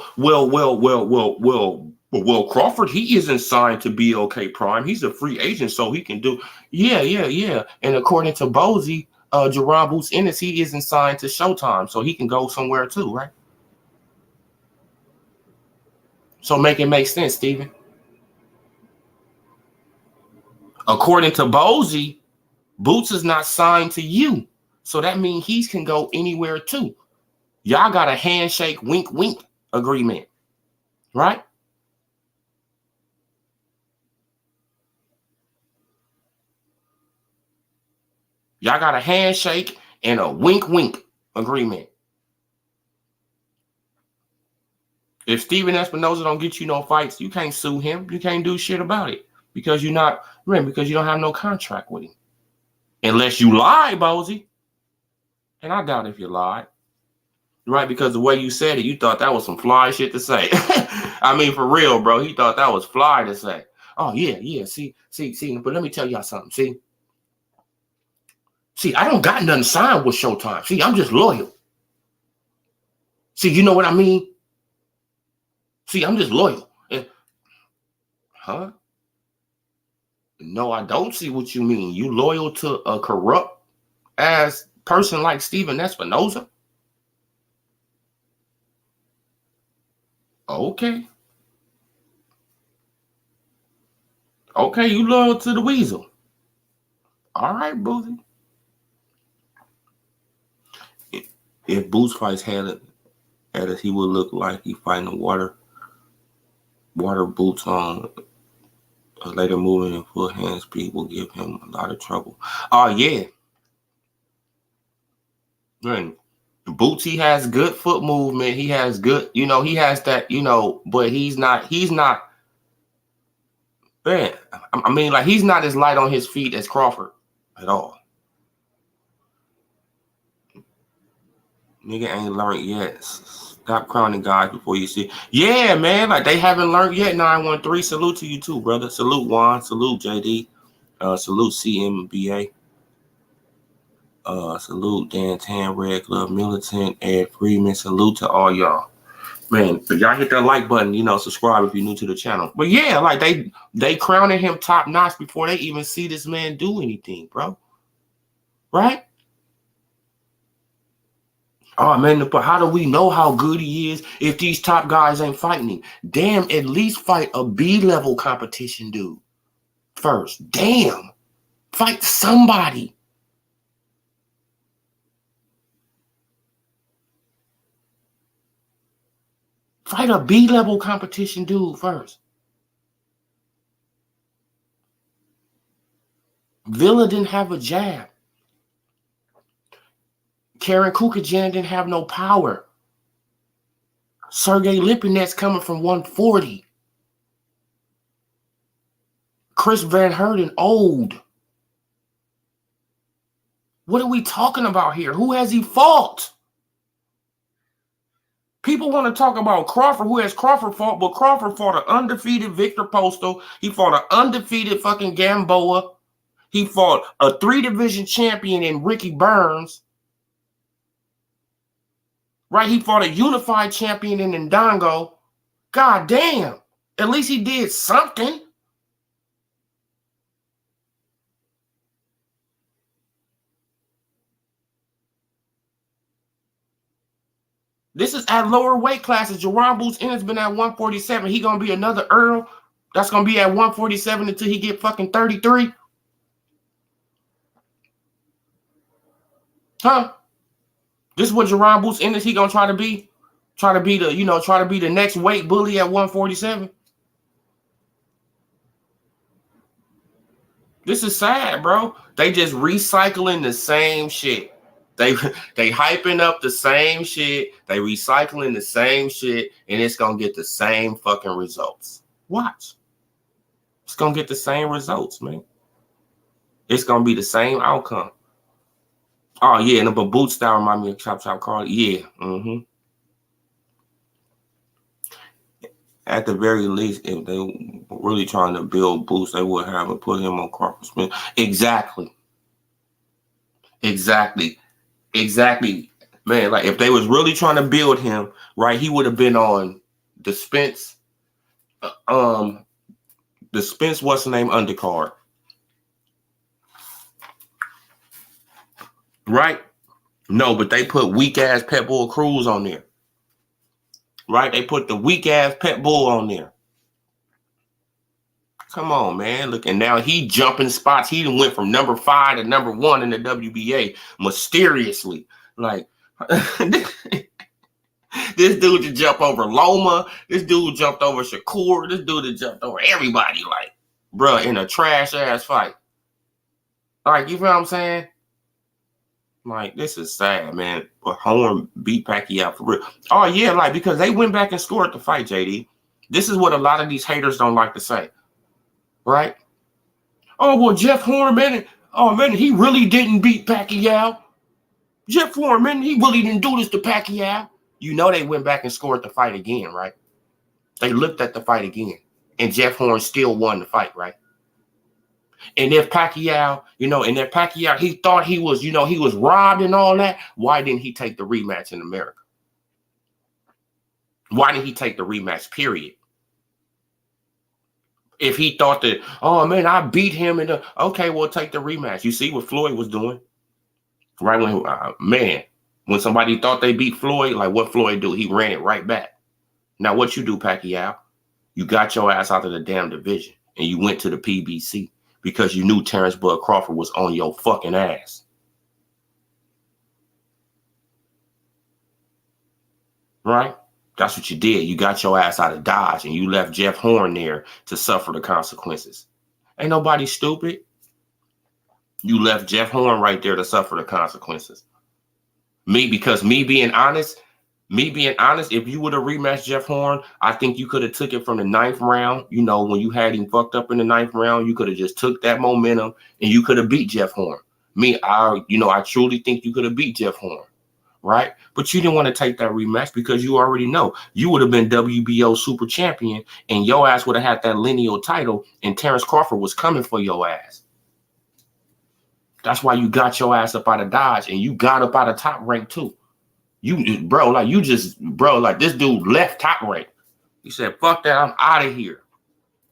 Crawford, he isn't signed to BOK Prime. He's a free agent, so he can do, yeah. And according to Bozy, Jerron Boots Ennis, he isn't signed to Showtime, so he can go somewhere too, right? So make it make sense, Steven. According to Bozy, Boots is not signed to you, so that means he can go anywhere too. Y'all got a handshake, wink, wink agreement, right? Y'all got a handshake and a wink, wink agreement. If Steven Espinoza don't get you no fights, you can't sue him. You can't do shit about it because you're not, because you don't have no contract with him. Unless you lie, Bozy. And I doubt if you lied. Right, because the way you said it, you thought that was some fly shit to say. I mean, for real, bro. He thought that was fly to say. Oh, yeah. See. But let me tell y'all something. See, I don't got nothing signed with Showtime. See, I'm just loyal. See, you know what I mean? See, I'm just loyal. Huh? No, I don't see what you mean. You loyal to a corrupt ass person like Steven Espinoza? Okay, you loyal to the weasel. All right, Boozy. If Boots fights had it, he would look like he fighting a water boots on a later movement and full hand speed will give him a lot of trouble. Oh, yeah. Man, Boots, he has good foot movement. He has good, he has that, but he's not, man, I mean, like, he's not as light on his feet as Crawford at all. Nigga ain't learned yet. Stop crowning guys before you see. Yeah, man, like, they haven't learned yet. 913, salute to you too, brother. Salute Juan, salute JD, salute CMBA. Salute Dan Tan, Red Club Militant, Ed Freeman. Salute to all y'all. Man, but y'all hit that like button, subscribe if you're new to the channel. But yeah, like they crowning him top notch before they even see this man do anything, bro. Right? Oh man, but how do we know how good he is if these top guys ain't fighting him? Damn, at least fight a B-level competition dude first. Damn. Fight somebody. Fight a B-level competition dude first. Villa didn't have a jab. Karen Kukajan didn't have no power. Sergey Lipinets coming from 140. Chris Van Herden old. What are we talking about here? Who has he fought? People want to talk about Crawford. Who has Crawford fought? But Crawford fought an undefeated Victor Postal. He fought an undefeated fucking Gamboa. He fought a 3-division champion in Ricky Burns. Right? He fought a unified champion in Ndongo. God damn. At least he did something. This is at lower weight classes. Jerron Boots Ennis been at 147. He gonna be another Earl. That's gonna be at 147 until he get fucking 33. Huh? This is what Jerron Boots Ennis he gonna try to be? Try to be the next weight bully at 147. This is sad, bro. They just recycling the same shit. They hyping up the same shit. They recycling the same shit, and it's gonna get the same fucking results. Watch. It's gonna get the same results, man. It's gonna be the same outcome. Oh yeah, and the boot style remind me of Chop Chop Carly. Yeah. At the very least, if they were really trying to build Boots, they would have put him on Crawford Smith. Exactly. Exactly. Man, like if they was really trying to build him, right, he would have been on the Spence, what's the name, undercard. Right? No, but they put weak ass Pet Bull Cruz on there. Right? They put the weak ass Pet Bull on there. Come on, man. Look, and now he jumping spots. He went from number 5 to number 1 in the WBA mysteriously. Like this dude just jumped over Loma. This dude jumped over Shakur. This dude just jumped over everybody. Like, bruh, in a trash ass fight. Like, you feel what I'm saying? Like, this is sad, man. But Horn beat Pacquiao for real. Oh, yeah, like, because they went back and scored the fight, JD. This is what a lot of these haters don't like to say. Right? Oh, well, Jeff Horn, man. Oh, man, he really didn't beat Pacquiao. Jeff Horn, man, he really didn't do this to Pacquiao. You know they went back and scored the fight again, right? They looked at the fight again. And Jeff Horn still won the fight, right? And if Pacquiao, he thought he was, he was robbed and all that, why didn't he take the rematch in America? Why didn't he take the rematch, period? If he thought that, oh, man, I beat him, okay, well, take the rematch. You see what Floyd was doing? Right when somebody thought they beat Floyd, like what Floyd do? He ran it right back. Now, what you do, Pacquiao? You got your ass out of the damn division, and you went to the PBC. Because you knew Terrence Bud Crawford was on your fucking ass. Right? That's what you did. You got your ass out of Dodge and you left Jeff Horn there to suffer the consequences. Ain't nobody stupid. You left Jeff Horn right there to suffer the consequences. Me being honest, if you would have rematched Jeff Horn, I think you could have took it from the 9th round. When you had him fucked up in the 9th round, you could have just took that momentum and you could have beat Jeff Horn. I truly think you could have beat Jeff Horn, right? But you didn't want to take that rematch because you already know you would have been WBO super champion and your ass would have had that lineal title and Terrence Crawford was coming for your ass. That's why you got your ass up out of Dodge and you got up out of Top Rank too. This dude left Top Rank. He said, fuck that, I'm out of here.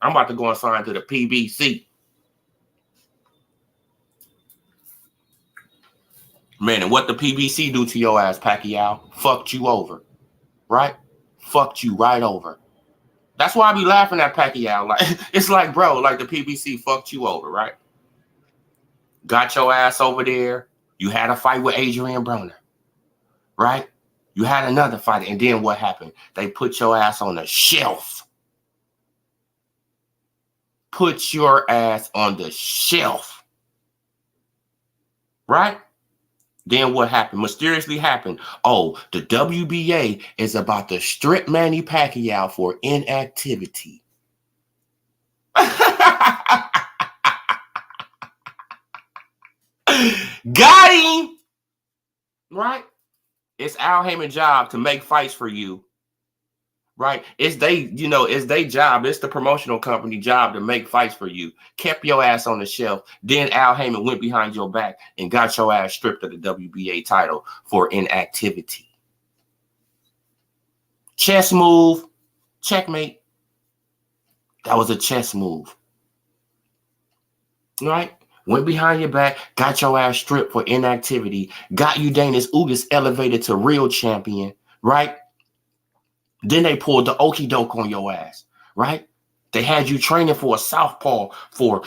I'm about to go and sign to the PBC. Man, and what the PBC do to your ass, Pacquiao? Fucked you over, right? Fucked you right over. That's why I be laughing at Pacquiao. Like, it's like, bro, like the PBC fucked you over, right? Got your ass over there. You had a fight with Adrian Broner. Right? You had another fight, and then what happened? They put your ass on the shelf. Put your ass on the shelf. Right? Then what happened? Mysteriously happened. Oh, the WBA is about to strip Manny Pacquiao for inactivity. Got him! Right? It's Al Heyman's job to make fights for you, right? It's their job. It's the promotional company job to make fights for you. Kept your ass on the shelf. Then Al Heyman went behind your back and got your ass stripped of the WBA title for inactivity. Chess move. Checkmate. That was a chess move. Right? Went behind your back, got your ass stripped for inactivity, got Udanis Ugas elevated to real champion, right? Then they pulled the okie doke on your ass, right? They had you training for a southpaw for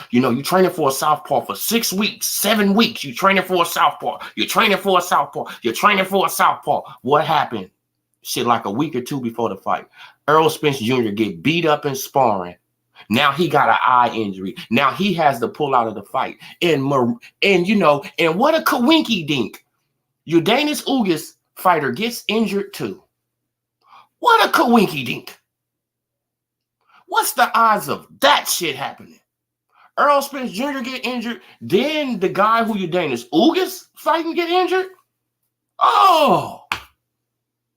6 weeks, 7 weeks. You training for a southpaw. You're training for a southpaw. You're training for a southpaw. What happened? Shit, like a week or two before the fight. Errol Spence Jr. get beat up in sparring. Now he got an eye injury. Now he has to pull out of the fight. And what a coinky dink. Udanis Ugas fighter gets injured too. What a coinky dink. What's the odds of that shit happening? Errol Spence Jr. get injured, then the guy who Udanis Ugas fighting get injured? Oh,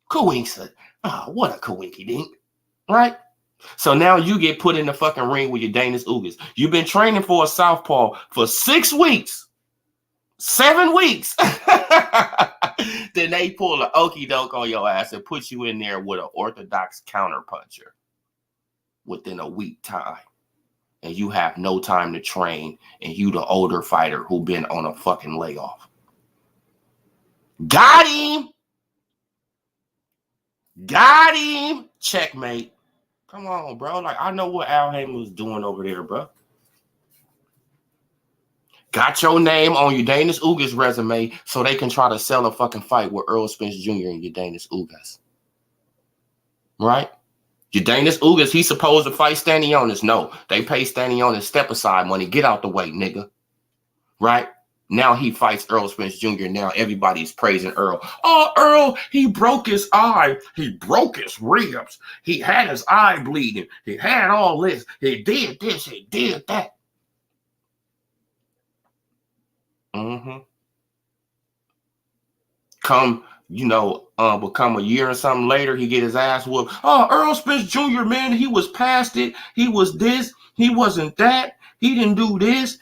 coincidence. Oh, what a coinky dink, right? So now you get put in the fucking ring with Udanis Ugas. You've been training for a southpaw for 6 weeks. 7 weeks. Then they pull an okie doke on your ass and put you in there with an orthodox counterpuncher within a week time. And you have no time to train, and you the older fighter who been on a fucking layoff. Got him. Got him. Checkmate. Come on, bro. Like, I know what Al Haymon was doing over there, bro. Got your name on Udanis Ugas resume so they can try to sell a fucking fight with Earl Spence Jr. and Udanis Ugas. Right? Udanis Ugas, he's supposed to fight Stantionis. No, they pay Stantionis step aside money. Get out the way, nigga. Right? Now he fights Earl Spence Jr. Now everybody's praising Earl. Oh, Earl, he broke his eye. He broke his ribs. He had his eye bleeding. He had all this. He did this. He did that. Come, become a year or something later, he get his ass whooped. Oh, Earl Spence Jr., man, he was past it. He was this. He wasn't that. He didn't do this.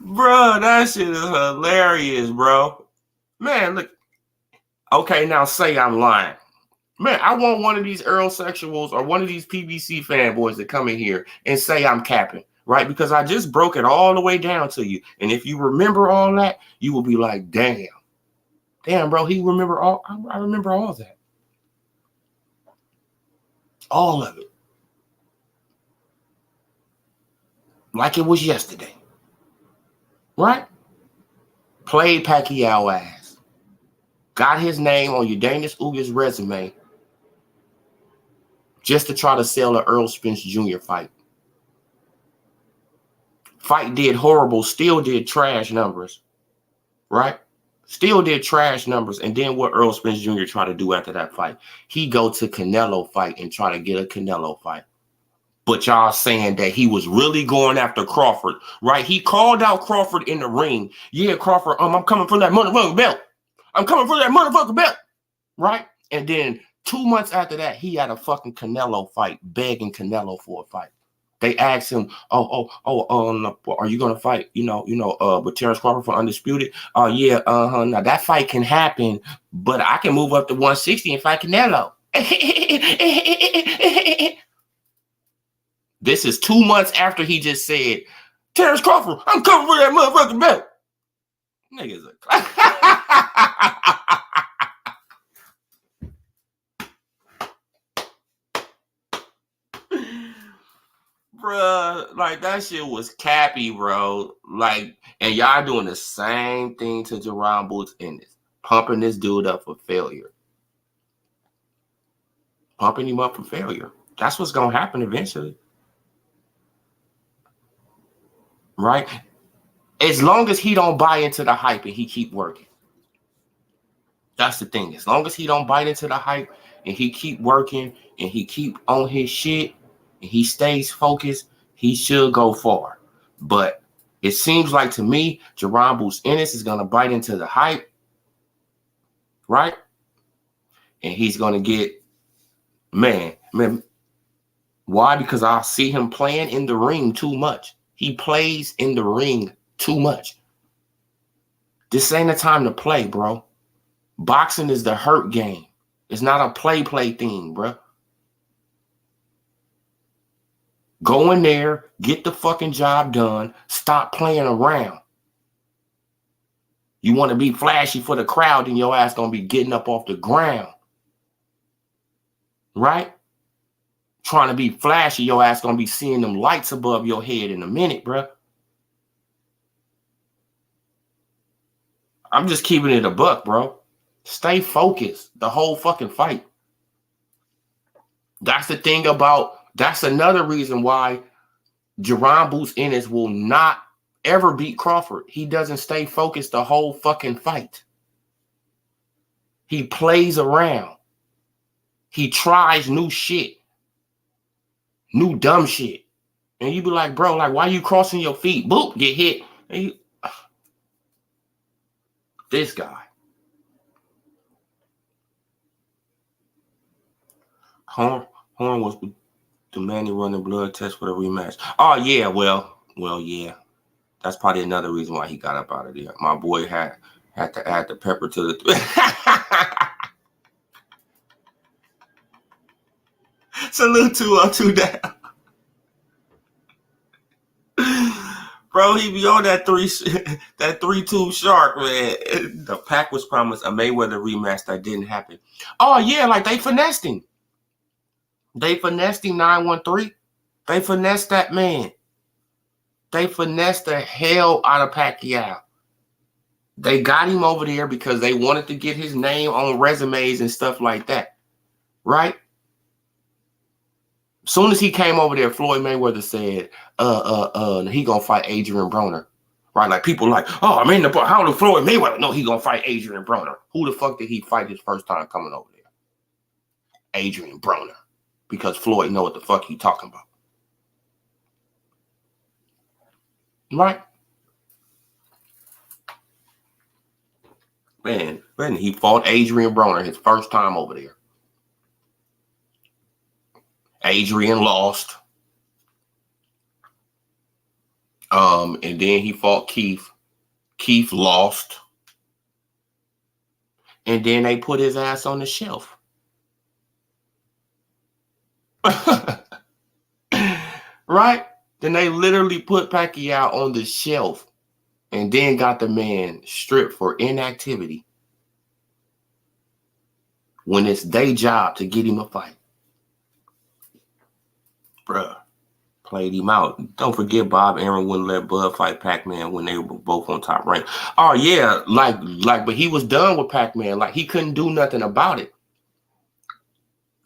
Bro, that shit is hilarious, bro. Man, look. Okay, now say I'm lying. Man, I want one of these Earl sexuals or one of these PBC fanboys to come in here and say I'm capping, right? Because I just broke it all the way down to you. And if you remember all that, you will be like, damn, bro, I remember all that. All of it. Like it was yesterday. Right? Played Pacquiao ass. Got his name on Udanis Ugas resume just to try to sell an Earl Spence Jr. fight. Fight did horrible, still did trash numbers, right? Still did trash numbers. And then what Earl Spence Jr. tried to do after that fight? He go to Canelo fight and try to get a Canelo fight. But y'all saying that he was really going after Crawford, right? He called out Crawford in the ring. Yeah, Crawford, I'm coming for that motherfucking belt. I'm coming for that motherfucking belt, right? And then 2 months after that, he had a fucking Canelo fight, begging Canelo for a fight. They asked him, are you gonna fight? With Terrence Crawford for Undisputed? Oh yeah, Now that fight can happen, but I can move up to 160 and fight Canelo. This is 2 months after he just said, Terrence Crawford, I'm coming for that motherfucking belt. Niggas Bruh, like that shit was cappy, bro. Like, and y'all doing the same thing to Jerron Boots in this, pumping this dude up for failure. Pumping him up for failure. That's what's gonna happen eventually. Right? As long as he don't buy into the hype and he keep working. That's the thing. As long as he don't bite into the hype and he keep working and he keep on his shit and he stays focused, he should go far. But it seems like to me, Jerron Boots Ennis is going to bite into the hype, right? And he's going to get, man. Why? Because I see him playing in the ring too much. He plays in the ring too much. This ain't the time to play, bro. Boxing is the hurt game. It's not a play thing, bro. Go in there, get the fucking job done, stop playing around. You want to be flashy for the crowd, then your ass gonna be getting up off the ground. Right? Trying to be flashy, your ass gonna be seeing them lights above your head in a minute, bro. I'm just keeping it a buck, bro. Stay focused the whole fucking fight. That's the thing that's another reason why Jerron Boots Ennis will not ever beat Crawford. He doesn't stay focused the whole fucking fight. He plays around. He tries new shit. New dumb shit. And you be like, bro, like, why you crossing your feet? Boop, get hit. And this guy. Horn was Do Manny run the blood test for the rematch? Oh yeah, well, yeah. That's probably another reason why he got up out of there. My boy had to add the pepper to the. Salute to 2 down. Bro, he be on that 3-2 shark, man. The Pac was promised a Mayweather rematch that didn't happen. Oh yeah, like they finessed him. They finessed him 913. They finessed that man. They finessed the hell out of Pacquiao. They got him over there because they wanted to get his name on resumes and stuff like that. Right? As soon as he came over there, Floyd Mayweather said, he gonna fight Adrian Broner. Right? Like people like, oh, I mean, how did Floyd Mayweather know he gonna fight Adrian Broner? Who the fuck did he fight his first time coming over there? Adrian Broner. Because Floyd know what the fuck he talking about. Right? Man, he fought Adrian Broner his first time over there. Adrian lost. And then he fought Keith. Keith lost. And then they put his ass on the shelf. Right? Then they literally put Pacquiao on the shelf and then got the man stripped for inactivity when it's their job to get him a fight. Bruh, played him out. Don't forget Bob Arum wouldn't let Bud fight Pac-Man when they were both on Top Rank. Oh yeah, but he was done with Pac-Man. Like he couldn't do nothing about it.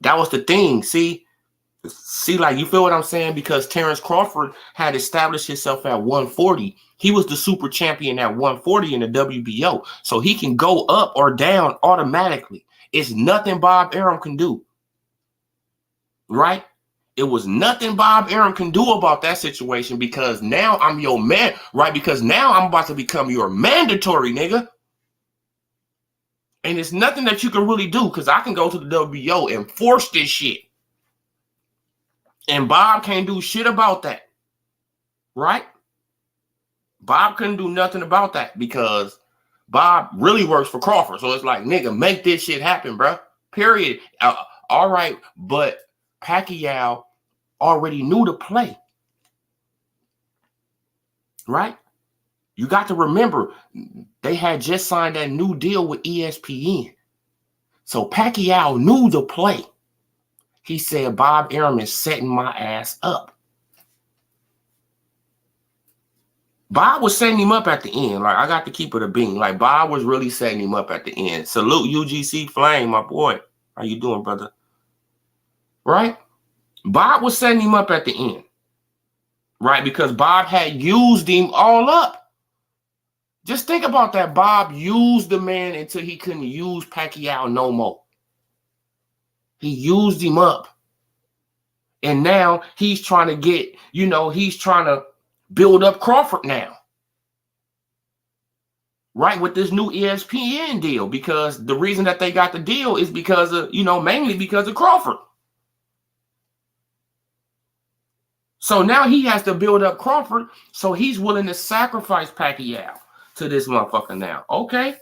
That was the thing. See, like you feel what I'm saying? Because Terrence Crawford had established himself at 140. He was the super champion at 140 in the WBO. So he can go up or down automatically. It's nothing Bob Arum can do. Right? It was nothing Bob Arum can do about that situation because now I'm your man, right? Because now I'm about to become your mandatory, nigga. And it's nothing that you can really do because I can go to the WBO and force this shit. And Bob can't do shit about that. Right? Bob couldn't do nothing about that because Bob really works for Crawford. So it's like, nigga, make this shit happen, bro. Period. All right, but Pacquiao already knew the play. Right? You got to remember, they had just signed that new deal with ESPN. So Pacquiao knew the play. He said, Bob Arum is setting my ass up. Bob was setting him up at the end. Like, I got to keep it a bean. Like, Bob was really setting him up at the end. Salute UGC Flame, my boy. How you doing, brother? Right? Bob was setting him up at the end. Right? Because Bob had used him all up. Just think about that. Bob used the man until he couldn't use Pacquiao no more. He used him up. And now he's trying to get, he's trying to build up Crawford now. Right, with this new ESPN deal. Because the reason that they got the deal is because of, mainly because of Crawford. So now he has to build up Crawford. So he's willing to sacrifice Pacquiao to this motherfucker now. Okay.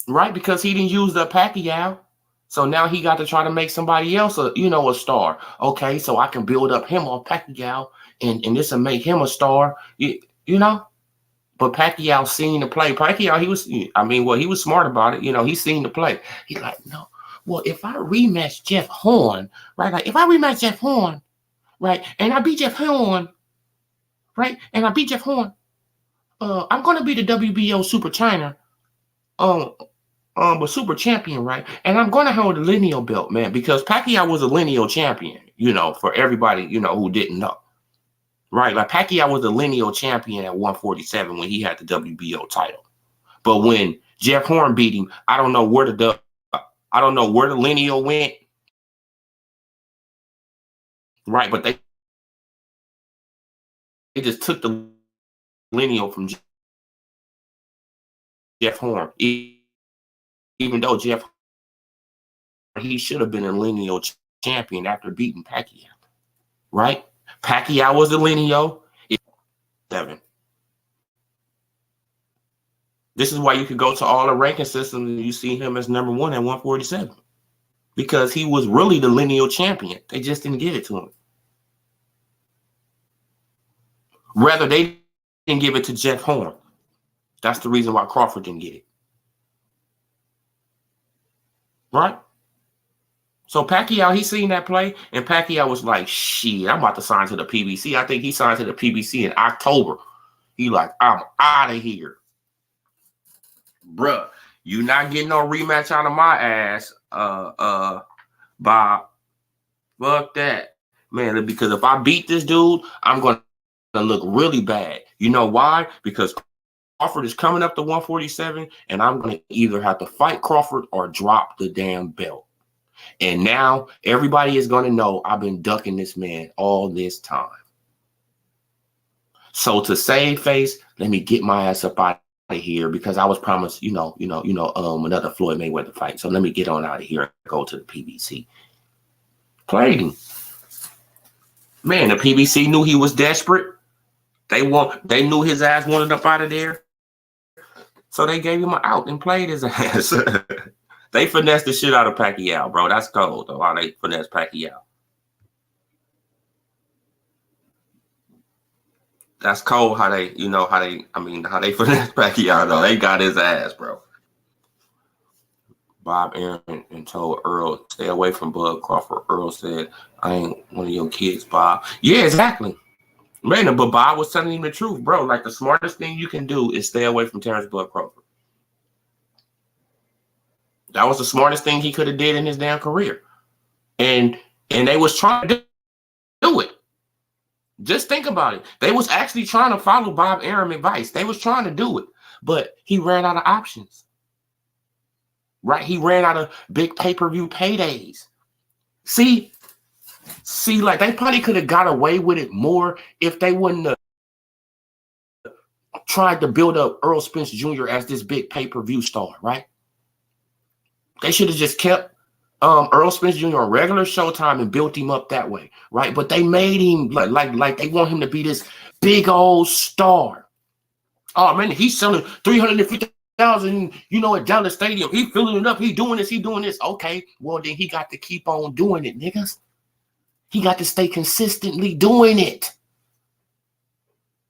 Right, because he didn't use the Pacquiao. So now he got to try to make somebody else a star. Okay, so I can build up him on Pacquiao and this will make him a star. But Pacquiao seen the play. Pacquiao, he was smart about it. He seen the play. He's like, no. Well, if I rematch Jeff Horn, right? Like if I rematch Jeff Horn, right, and I beat Jeff Horn, right, and I beat Jeff Horn, I'm gonna be the WBO Super China, but super champion, right? And I'm gonna hold the lineal belt, man, because Pacquiao was a lineal champion, for everybody, who didn't know. Right? Like Pacquiao was a lineal champion at 147 when he had the WBO title. But when Jeff Horn beat him, I don't know where the lineal went. Right, but they just took the lineal from Jeff Horn. Even though he should have been a lineal champion after beating Pacquiao, right? Pacquiao was the lineal. 7. This is why you could go to all the ranking systems and you see him as number 1 at 147. Because he was really the lineal champion. They just didn't give it to him. Rather, they didn't give it to Jeff Horn. That's the reason why Crawford didn't get it. Right? So Pacquiao, he seen that play, and Pacquiao was like, shit, I'm about to sign to the PBC. I think he signed to the PBC in October. He like, I'm out of here. Bruh, you not getting no rematch out of my ass, Bob. Fuck that. Man, because if I beat this dude, I'm going to look really bad. You know why? Because Crawford is coming up to 147, and I'm going to either have to fight Crawford or drop the damn belt. And now everybody is going to know I've been ducking this man all this time. So to save face, let me get my ass up out of here because I was promised, another Floyd Mayweather fight. So let me get on out of here and go to the PBC. Played him. Man, the PBC knew he was desperate. They knew his ass wanted up out of there. So they gave him an out and played his ass. They finessed the shit out of Pacquiao, bro. That's cold, though, how they finesse Pacquiao. That's cold how they finesse Pacquiao, though. They got his ass, bro. Bob Aaron and told Earl, stay away from Bud Crawford. Earl said, I ain't one of your kids, Bob. Yeah, exactly. Man, but Bob was telling him the truth, bro. Like, the smartest thing you can do is stay away from Terrence Bud Crawford. That was the smartest thing he could have did in his damn career. And they was trying to do it. Just think about it. They was actually trying to follow Bob Aaron advice. They was trying to do it. But he ran out of options. Right? He ran out of big pay-per-view paydays. See, like they probably could have got away with it more if they wouldn't have tried to build up Earl Spence Jr. as this big pay-per-view star, right? They should have just kept Earl Spence Jr. on regular Showtime and built him up that way, right? But they made him like they want him to be this big old star. Oh man, he's selling 350,000, at Dallas Stadium. He filling it up. He doing this. Okay, well then he got to keep on doing it, niggas. He got to stay consistently doing it,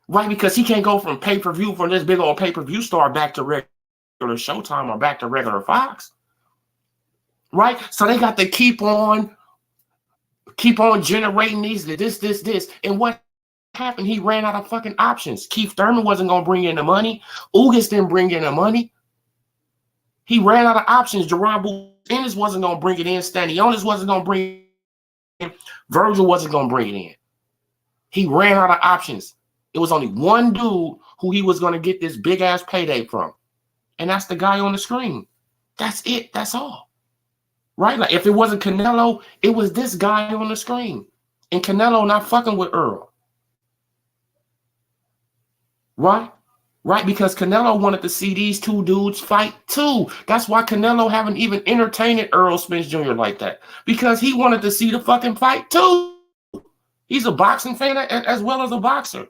right? Because he can't go from pay-per-view from this big old pay-per-view star back to regular Showtime or back to regular Fox. Right? So they got to keep on generating this. And what happened? He ran out of fucking options. Keith Thurman wasn't going to bring in the money. Ugas didn't bring in the money. He ran out of options. Jerron Ennis wasn't going to bring it in. Stantionis wasn't going to bring it in. Virgil wasn't going to bring it in. He ran out of options. It was only one dude who he was going to get this big-ass payday from. And that's the guy on the screen. That's it. That's all. Right? Like if it wasn't Canelo, it was this guy on the screen. And Canelo not fucking with Earl. Right? Right? Because Canelo wanted to see these two dudes fight too. That's why Canelo haven't even entertained Earl Spence Jr. like that. Because he wanted to see the fucking fight too. He's a boxing fan as well as a boxer.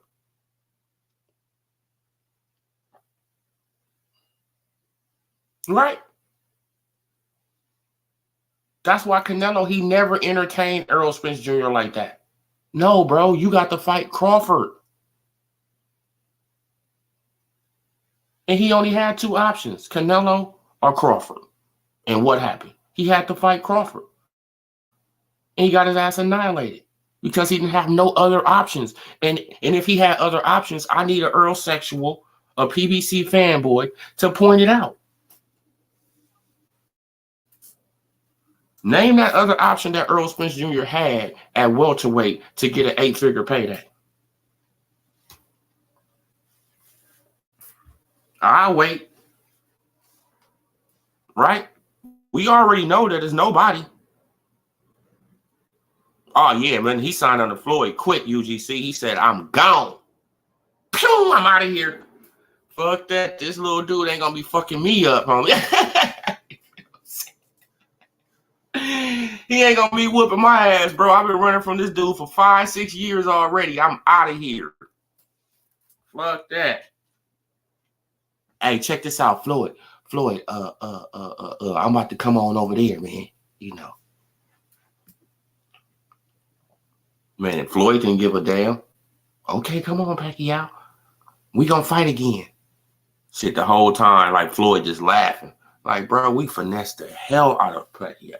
Right? That's why Canelo, he never entertained Earl Spence Jr. like that. No, bro, you got to fight Crawford. And he only had two options, Canelo or Crawford. And what happened? He had to fight Crawford. And he got his ass annihilated because he didn't have no other options. And if he had other options, I need an Earl sexual, a PBC fanboy to point it out. Name that other option that Earl Spence Jr. had at welterweight to get an 8-figure payday. I'll wait. Right? We already know that there's nobody. Oh, yeah, man. He signed under Floyd. Quit, UGC. He said, I'm gone. Pew, I'm out of here. Fuck that. This little dude ain't going to be fucking me up, homie. He ain't gonna be whooping my ass, bro. I've been running from this dude for 5-6 years already. I'm out of here. Fuck that. Hey, check this out, Floyd. Floyd, I'm about to come on over there, man. You know. Man, if Floyd didn't give a damn. Okay, come on, Pacquiao. We gonna fight again. Shit, the whole time, like Floyd just laughing. Like, bro, we finessed the hell out of Pacquiao.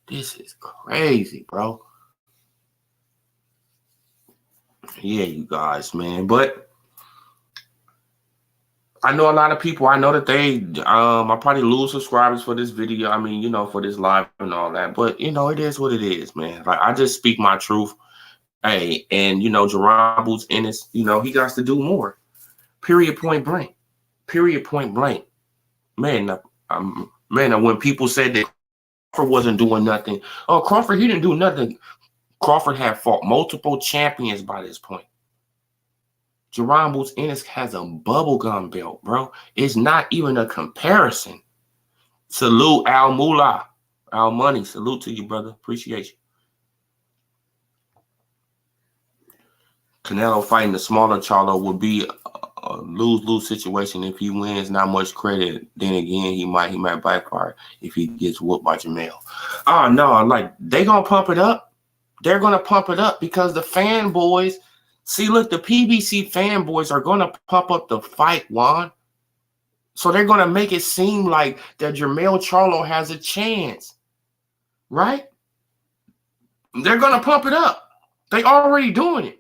This is crazy, bro. Yeah, you guys, man. But I know a lot of people. I know that I probably lose subscribers for this video. I mean, you know, for this live and all that. But, you know, it is what it is, man. Like, I just speak my truth. Hey, and, you know, Jerron Boots Ennis, you know, he got to do more. Period, point blank. Period, point blank. Man, when people said that Crawford wasn't doing nothing. Oh, Crawford, he didn't do nothing. Crawford had fought multiple champions by this point. Jerron Boots Ennis has a bubblegum belt, bro. It's not even a comparison. Salute Al Moolah. Al Money. Salute to you, brother. Appreciate you. Canelo fighting the smaller Charlo would be a lose-lose situation. If he wins, not much credit. Then again, he might backfire if he gets whooped by Jamel. Oh no, like they gonna pump it up. They're gonna pump it up because the fanboys. See, look, the PBC fanboys are gonna pump up the fight, Juan. So they're gonna make it seem like that Jermell Charlo has a chance, right? They're gonna pump it up. They already doing it.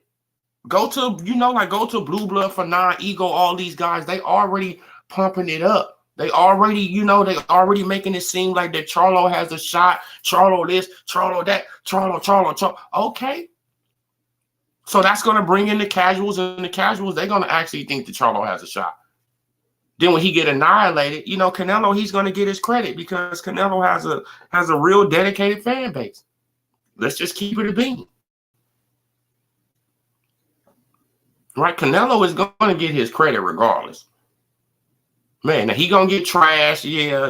Go to, you know, like go to Blue Blood for Non-Ego, all these guys, they already pumping it up. They already, you know, they already making it seem like that Charlo has a shot. Charlo this, Charlo that, Charlo. Okay. So that's going to bring in the casuals, and the casuals, they're going to actually think that Charlo has a shot. Then when he get annihilated, you know, Canelo, he's going to get his credit because Canelo has a real dedicated fan base. Let's just keep it a bean. Right, Canelo is going to get his credit regardless. Man, now he going to get trashed. Yeah.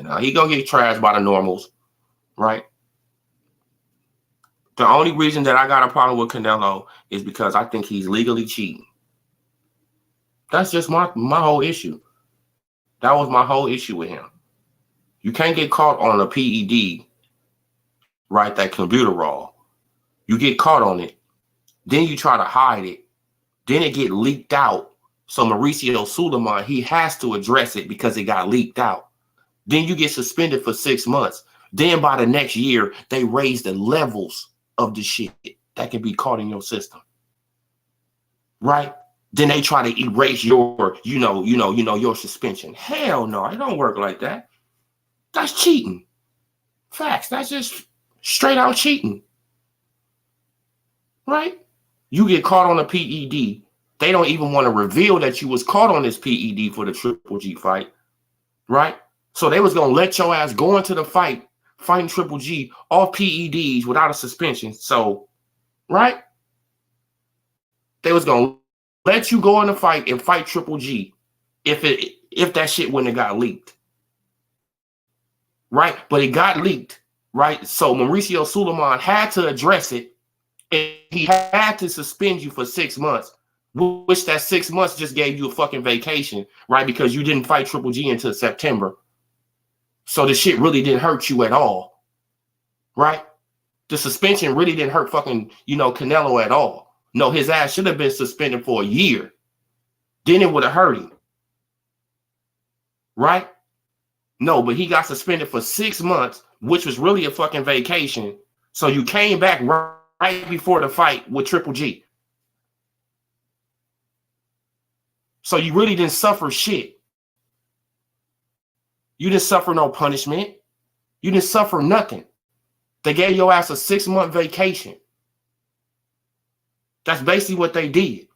Now he going to get trashed by the normals, right? The only reason that I got a problem with Canelo is because I think he's legally cheating. That's just my whole issue. That was my whole issue with him. You can't get caught on a PED, right, that computerol. You get caught on it. Then you try to hide it. Then it get leaked out. So Mauricio Sulaiman, he has to address it because it got leaked out. Then you get suspended for 6 months. Then by the next year, they raise the levels of the shit that can be caught in your system. Right? Then they try to erase your, your suspension. Hell no, it don't work like that. That's cheating. Facts. That's just straight out cheating. Right? You get caught on a PED. They don't even want to reveal that you was caught on this PED for the Triple G fight. Right? So they was going to let your ass go into the fight, fighting Triple G off PEDs without a suspension. So, right? They was going to let you go in the fight and fight Triple G if that shit wouldn't have got leaked. Right? But it got leaked. Right? So Mauricio Sulaiman had to address it. And he had to suspend you for 6 months, which that 6 months just gave you a fucking vacation, right? Because you didn't fight Triple G until September. So the shit really didn't hurt you at all, right? The suspension really didn't hurt fucking, Canelo at all. No, his ass should have been suspended for a year. Then it would have hurt him, right? No, but he got suspended for 6 months, which was really a fucking vacation. So you came back right before the fight with Triple G. So you really didn't suffer shit. You didn't suffer no punishment. You didn't suffer nothing. They gave your ass a 6-month vacation. That's basically what they did.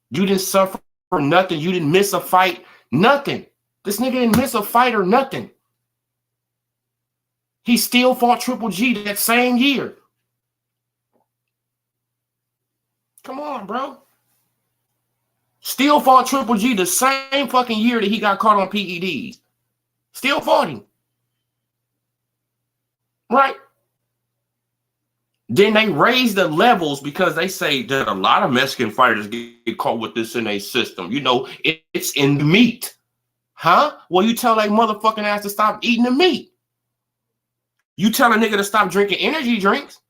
You didn't suffer nothing. You didn't miss a fight. Nothing. This nigga didn't miss a fight or nothing. He still fought Triple G that same year. Come on, bro. Still fought Triple G the same fucking year that he got caught on PEDs. Still fought him. right? Then they raise the levels because they say that a lot of Mexican fighters get caught with this in a system. You know, it's in the meat. Huh? Well, you tell that motherfucking ass to stop eating the meat. You tell a nigga to stop drinking energy drinks.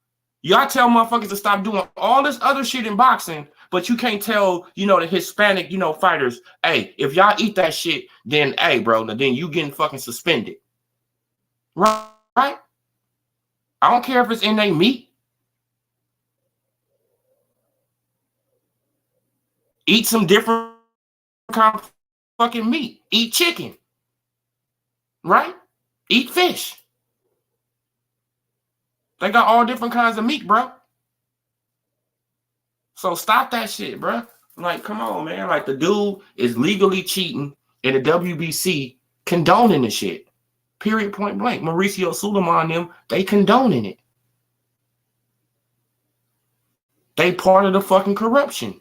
Y'all tell motherfuckers to stop doing all this other shit in boxing, but you can't tell, you know, the Hispanic, you know, fighters, hey, if y'all eat that shit, then, hey, bro, then you getting fucking suspended. Right? I don't care if it's in their meat. Eat some different kind of fucking meat. Eat chicken. Right? Eat fish. They got all different kinds of meat, bro. So stop that shit, bro. Like, come on, man. Like, the dude is legally cheating and the WBC condoning the shit. Period, point blank. Mauricio Sulaiman, them, they condoning it. They part of the fucking corruption.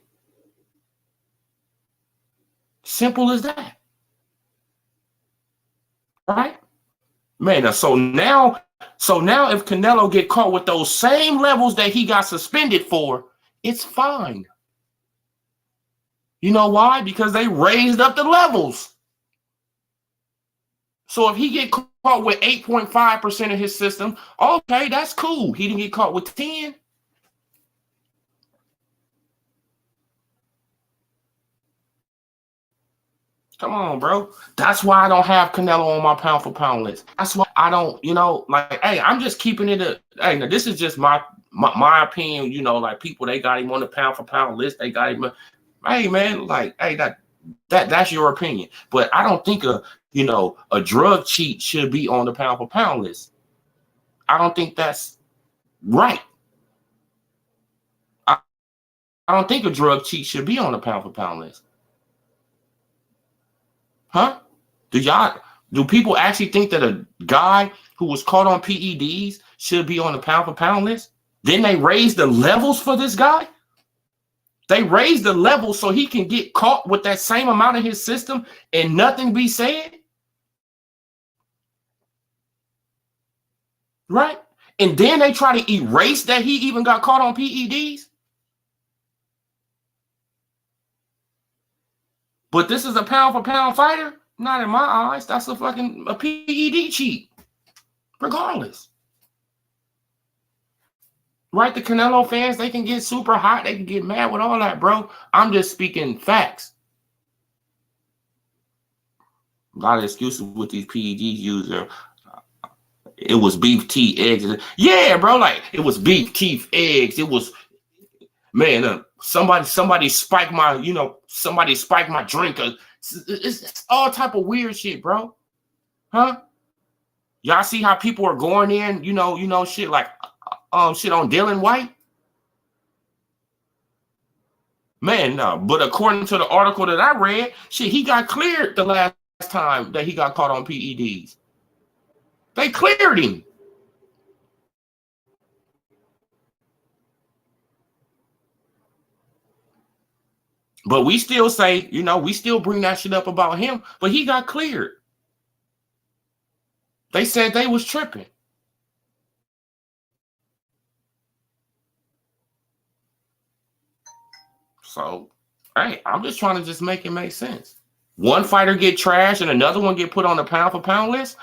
Simple as that. Right? Man, so now if Canelo get caught with those same levels that he got suspended for, it's fine. You know why? Because they raised up the levels. So if he get caught with 8.5% of his system, okay, that's cool. He didn't get caught with 10. Come on, bro. That's why I don't have Canelo on my pound for pound list. That's why I don't, you know, like, hey, I'm just keeping it. Hey, now this is just my opinion. You know, like people, they got him on the pound for pound list. They got him. Hey, man, like, hey, that's your opinion. But I don't think a drug cheat should be on the pound for pound list. I don't think that's right. I don't think a drug cheat should be on the pound for pound list. Huh? Do people actually think that a guy who was caught on PEDs should be on the pound for pound list? Then they raise the levels for this guy? They raise the levels so he can get caught with that same amount of his system and nothing be said? Right? And then they try to erase that he even got caught on PEDs? But this is a pound for pound fighter? Not in my eyes. That's a PED cheat. Regardless. Right? The Canelo fans, they can get super hot. They can get mad with all that, bro. I'm just speaking facts. A lot of excuses with these PED users. It was beef, teeth, eggs. Yeah, bro. Like, it was beef, teeth, eggs. It was, man, somebody spiked my, somebody spiked my drink. It's all type of weird shit, bro. Huh? Y'all see how people are going in, shit like shit on Dylan White? Man, no. But according to the article that I read, shit, he got cleared the last time that he got caught on PEDs. They cleared him. But we still say, we still bring that shit up about him, but he got cleared. They said they was tripping. So, hey, I'm just trying to just make it make sense. One fighter get trashed and another one get put on the pound for pound list?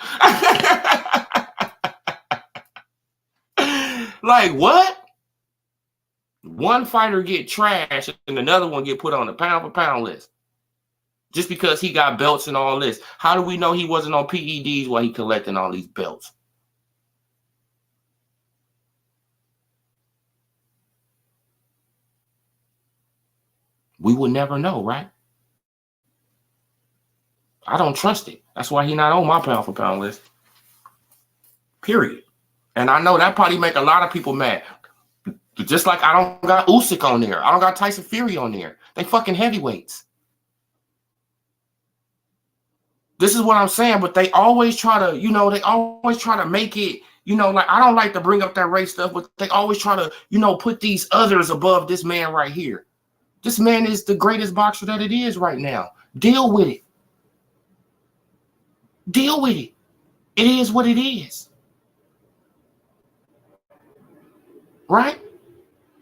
Like, what? One fighter get trashed and another one get put on the pound for pound list. Just because he got belts and all this. How do we know he wasn't on PEDs while he collecting all these belts? We would never know, right? I don't trust it. That's why he's not on my pound for pound list. Period. And I know that probably make a lot of people mad. Just like I don't got Usyk on there. I don't got Tyson Fury on there. They fucking heavyweights. This is what I'm saying, but they always try to, make it, like I don't like to bring up that race stuff, but they always try to, put these others above this man right here. This man is the greatest boxer that it is right now. Deal with it. Deal with it. It is what it is. right?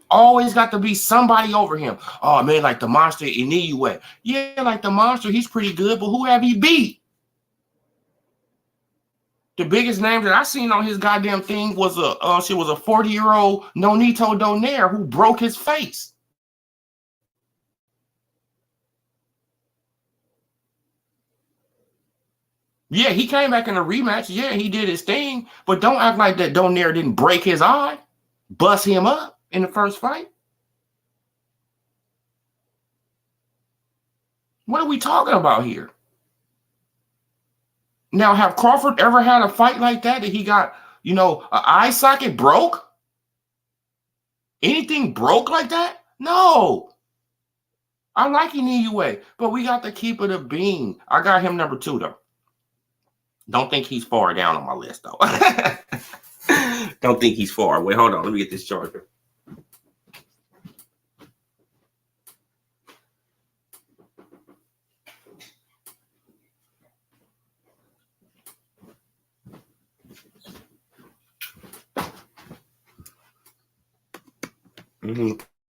Always got to be somebody over him. Oh man, like the monster Inoue. Yeah, like the monster, he's pretty good, but who have he beat? The biggest name that I seen on his goddamn thing was a 40-year-old Nonito Donaire who broke his face. Yeah, he came back in a rematch. Yeah, he did his thing, but don't act like that Donaire didn't break his eye, bust him up in the first fight. What are we talking about here? Now, have Crawford ever had a fight like that he got, an eye socket broke? Anything broke like that? No. I like Inoue, but we got to keep it a bean. I got him number 2, though. Don't think he's far down on my list, though. Don't think he's far. Wait, hold on. Let me get this charger.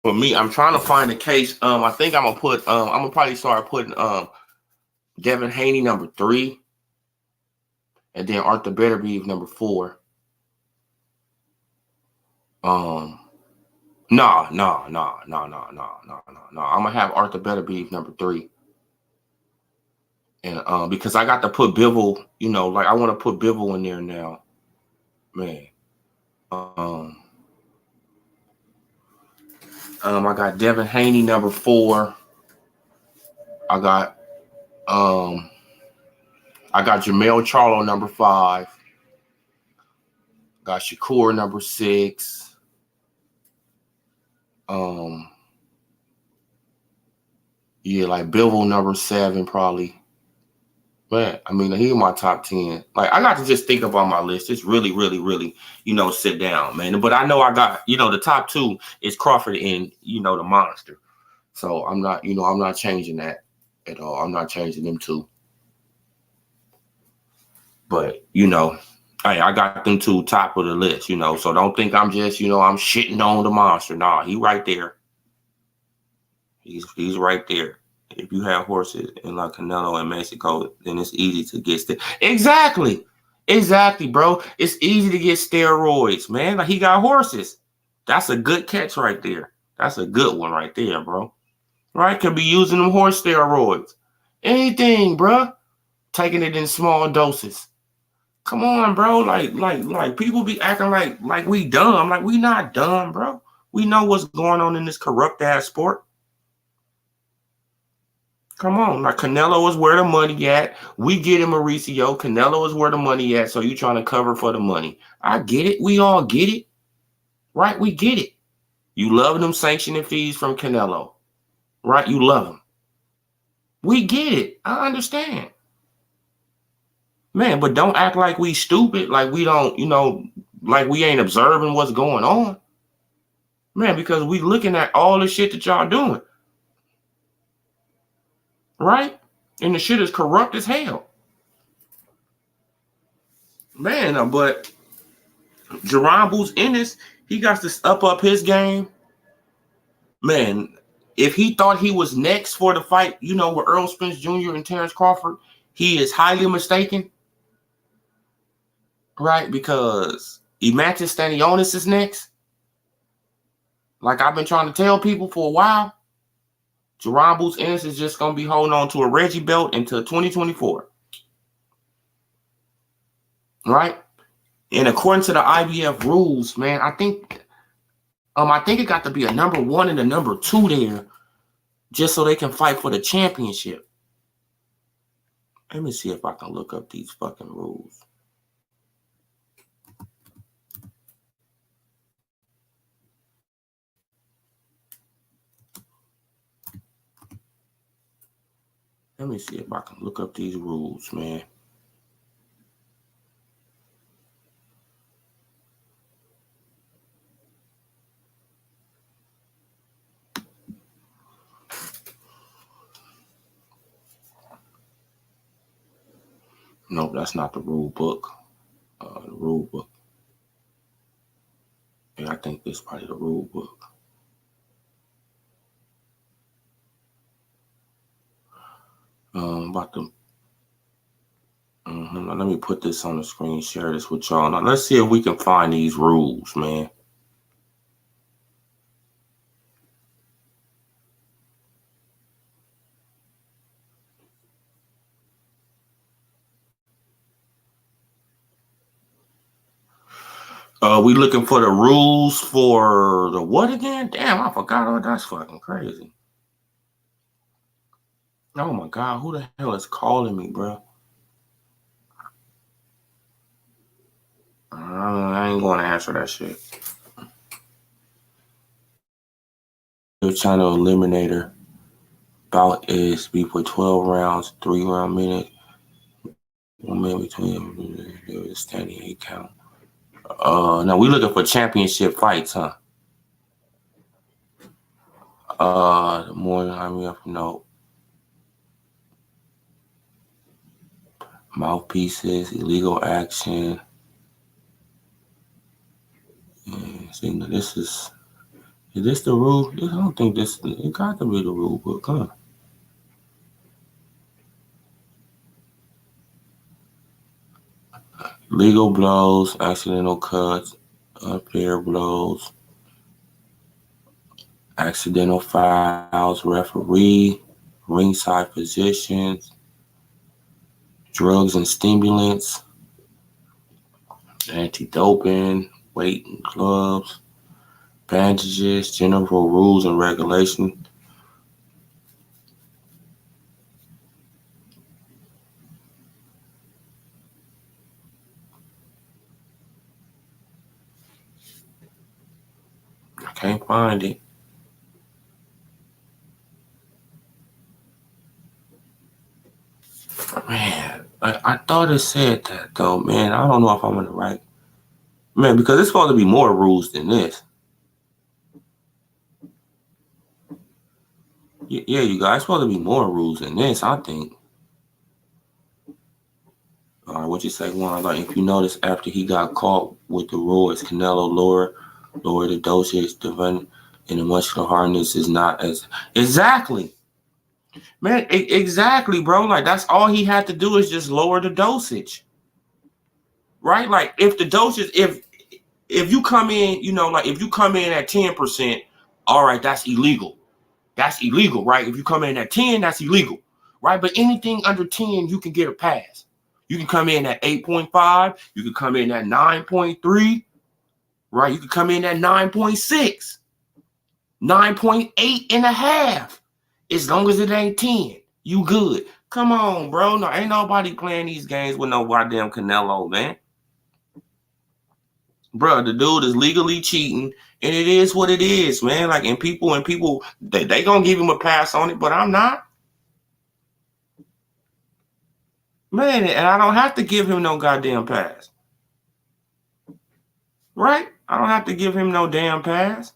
For me, I'm trying to find a case. I think I'm gonna probably start putting Devin Haney number 3, and then Arthur Beterbiev number 4. No. I'm gonna have Arthur Beterbiev number 3, and because I got to put Bivol, I want to put Bivol in there now, man. I got Devin Haney number 4. I got Jermell Charlo number 5. Got Shakur number 6. Like Bivol number 7 probably. Man, I mean, he's my top 10. Like, I got to just think about my list. It's really, really, really, sit down, man. But I know I got, the top 2 is Crawford and, the monster. So I'm not, I'm not changing that at all. I'm not changing them 2. But, I got them 2 top of the list, So don't think I'm just, I'm shitting on the monster. Nah, he right there. He's right there. If you have horses in like Canelo and Mexico, then it's easy to get Exactly, bro. It's easy to get steroids, man. Like he got horses. That's a good catch right there. That's a good one right there, bro. Right? Could be using them horse steroids. Anything, bro. Taking it in small doses. Come on, bro. Like people be acting like we dumb. Like we not dumb, bro. We know what's going on in this corrupt ass sport. Come on, like Canelo is where the money at. We get him Mauricio. Canelo is where the money at. So you trying to cover for the money? I get it. We all get it, right? We get it. You love them sanctioning fees from Canelo, right? You love them. We get it. I understand, man. But don't act like we stupid. Like we don't, like we ain't observing what's going on, man. Because we looking at all the shit that y'all doing. Right? And the shit is corrupt as hell. Man, but Jerron Boots Ennis, he got to up his game. Man, if he thought he was next for the fight, with Earl Spence Jr. and Terrence Crawford, he is highly mistaken. Right? Because Emantis Stantionis is next. Like I've been trying to tell people for a while. Jerron Boots Ennis is just going to be holding on to a Reggie belt until 2024. Right? And according to the IBF rules, man, I think it got to be a number 1 and a number 2 there just so they can fight for the championship. Let me see if I can look up these fucking rules. Let me see if I can look up these rules, man. No, that's not the rule book. The rule book. Yeah, think this is probably the rule book. About the. Let me put this on the screen, share this with y'all. Now, let's see if we can find these rules, man. We looking for the rules for the what again? Damn, I forgot. Oh, that's fucking crazy. Oh my God, who the hell is calling me, bro? I ain't going to answer that shit. Your channel eliminator bout is be for 12 rounds, 3-round minute, 1 minute between standing 8 count. Now we looking for championship fights, huh? The morning I'm up, no. Mouthpieces, illegal action. See, now this is this the rule? I don't think this, it got to be the rule book, huh? Legal blows, accidental cuts, unfair blows, accidental fouls, referee, ringside positions, drugs and stimulants, anti-doping, weight and clubs, bandages, general rules and regulations. I can't find it. Man, I thought it said that though, man. I don't know if I'm in the right. Man, because it's supposed to be more rules than this. Yeah, you guys, it's supposed to be more rules than this, I think. All right, what you say, Juan? Like, if you notice, after he got caught with the roars, Canelo lower the dosage, and the muscular hardness is not as exactly. Man, exactly, bro. Like, that's all he had to do is just lower the dosage, right? Like, if the dosage, if you come in, like if you come in at 10%, all right, that's illegal. That's illegal, right? If you come in at 10, that's illegal, right? But anything under 10, you can get a pass. You can come in at 8.5. You can come in at 9.3, right? You can come in at 9.6, 9.8 and a half. As long as it ain't 10, you good. Come on, bro. No, ain't nobody playing these games with no goddamn Canelo, man. Bro, the dude is legally cheating, and it is what it is, man. Like, and people, they gonna give him a pass on it, but I'm not. Man, and I don't have to give him no goddamn pass. Right? I don't have to give him no damn pass.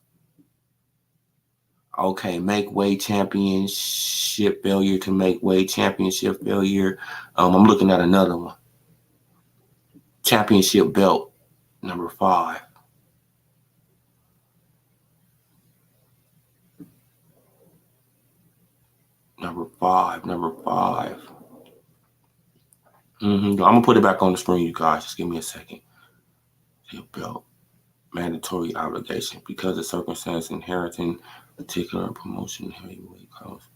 Okay, make weight championship failure to make weight championship failure. I'm looking at another one. Championship belt, number 5. Number 5. I'm gonna put it back on the screen, you guys. Just give me a second. Belt, mandatory obligation because of circumstance inheriting particular promotion heavyweight cost.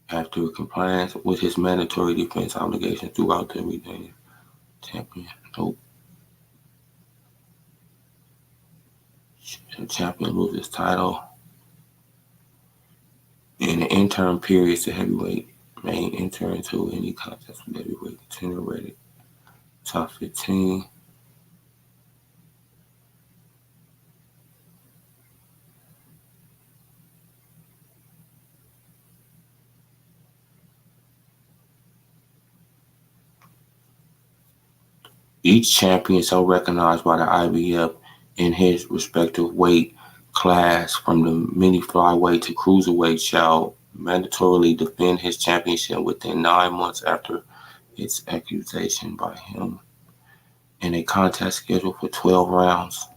After compliance with his mandatory defense obligation throughout the everyday champion. Nope. The champion loses his title. In the interim periods, the heavyweight may enter into any contest with heavyweight contender rated top 15. Each champion so recognized by the IBF in his respective weight class from the mini flyweight to cruiserweight shall mandatorily defend his championship within 9 months after its accusation by him in a contest scheduled for 12 rounds.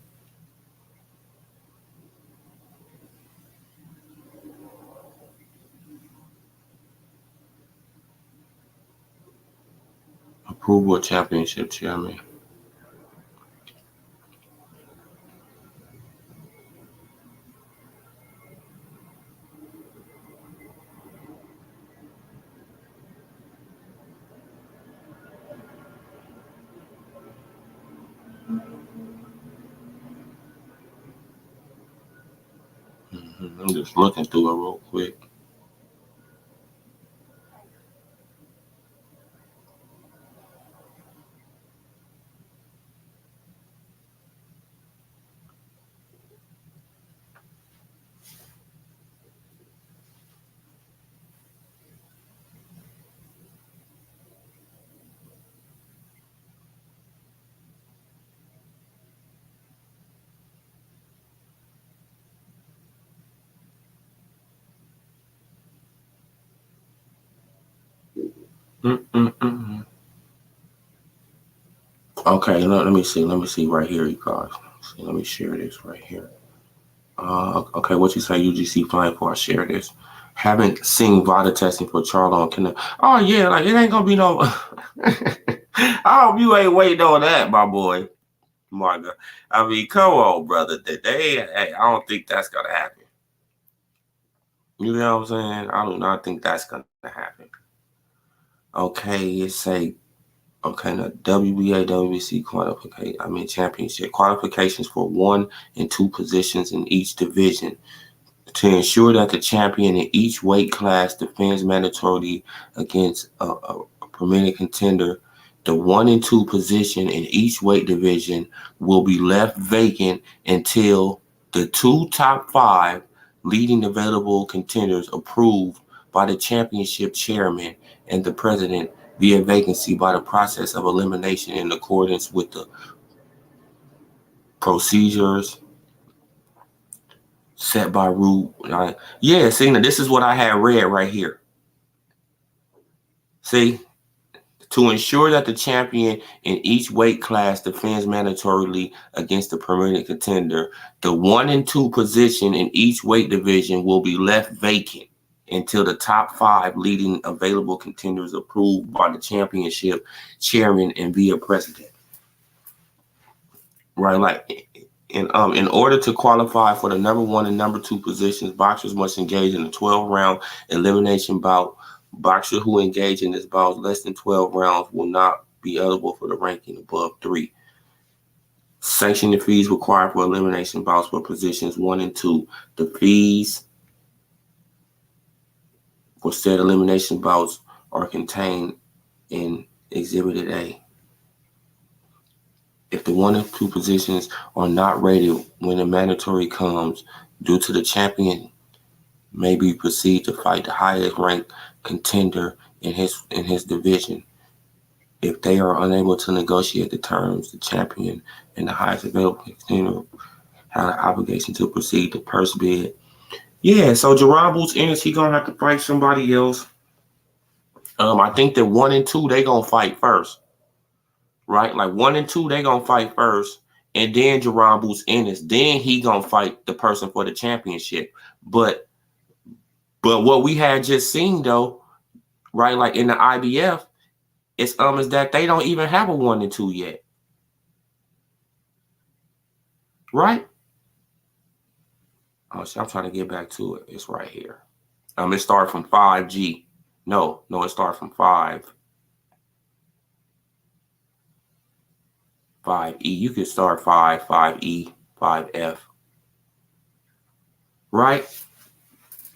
Approval of championship chairman. I'm just looking through it real quick. Okay, let me see. Let me see right here, you guys. Let me share this right here. Okay, what you say, UGC flying for? I share this. Haven't seen VADA testing for Charlemagne. Oh yeah, like it ain't gonna be no. I hope you ain't waiting on that, my boy. Marga. I mean, come on, brother. Hey, I don't think that's gonna happen. You know what I'm saying? I do not think that's gonna happen. Okay, it's a okay, the WBA, WBC championship qualifications for 1 and 2 positions in each division to ensure that the champion in each weight class defends mandatorily against a permanent contender. The 1 and 2 position in each weight division will be left vacant until the 2 top 5 leading available contenders approved by the championship chairman and the president via vacancy by the process of elimination in accordance with the procedures set by rule. Yeah, see, now this is what I had read right here. See, to ensure that the champion in each weight class defends mandatorily against the permanent contender, the 1 and 2 position in each weight division will be left vacant until the top 5 leading available contenders approved by the championship chairman and via president. Right, like in order to qualify for the number 1 and number 2 positions, boxers must engage in a 12-round elimination bout. Boxers who engage in this bout less than 12 rounds will not be eligible for the ranking above 3. Sanctioning fees required for elimination bouts for positions 1 and 2. The fees for said elimination bouts are contained in Exhibit A. If the 1 and 2 positions are not rated when the mandatory comes, due to the champion may be proceed to fight the highest ranked contender in his division. If they are unable to negotiate the terms, the champion and the highest available contender have an obligation to proceed to purse bid. Yeah, so Jerron Boots Ennis, he gonna have to fight somebody else. I think that 1 and 2 they gonna fight first. Right? Like 1 and 2, they gonna fight first, and then Jerron Boots Ennis, then he gonna fight the person for the championship. But what we had just seen though, right? Like in the IBF, it's is that they don't even have a 1 and 2 yet. Right? Oh, so I'm trying to get back to it. It's right here. It started from 5G. No, it started from 5E. You could start 5E, 5F. Right?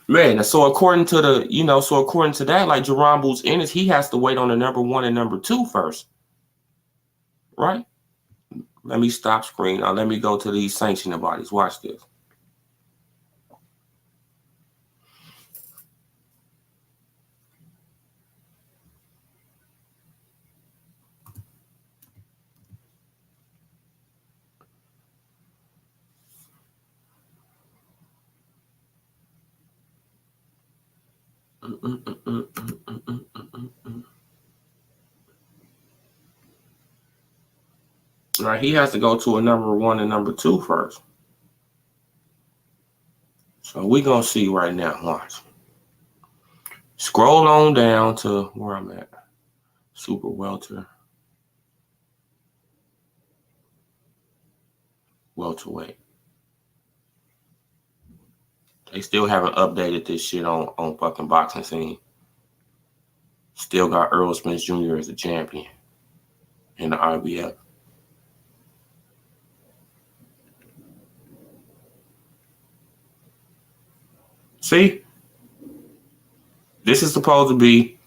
Man, so according to that, like Jerron Boots Ennis, he has to wait on the number 1 and number 2 first. Right? Let me stop screen. Now let me go to these sanctioning bodies. Watch this. Right, he has to go to a number 1 and number 2 first. So we gonna see right now. Watch. Scroll on down to where I'm at. Super welter. Welterweight. They still haven't updated this shit on fucking Boxing Scene. Still got Earl Spence Jr. as a champion in the IBF. See? This is supposed to be,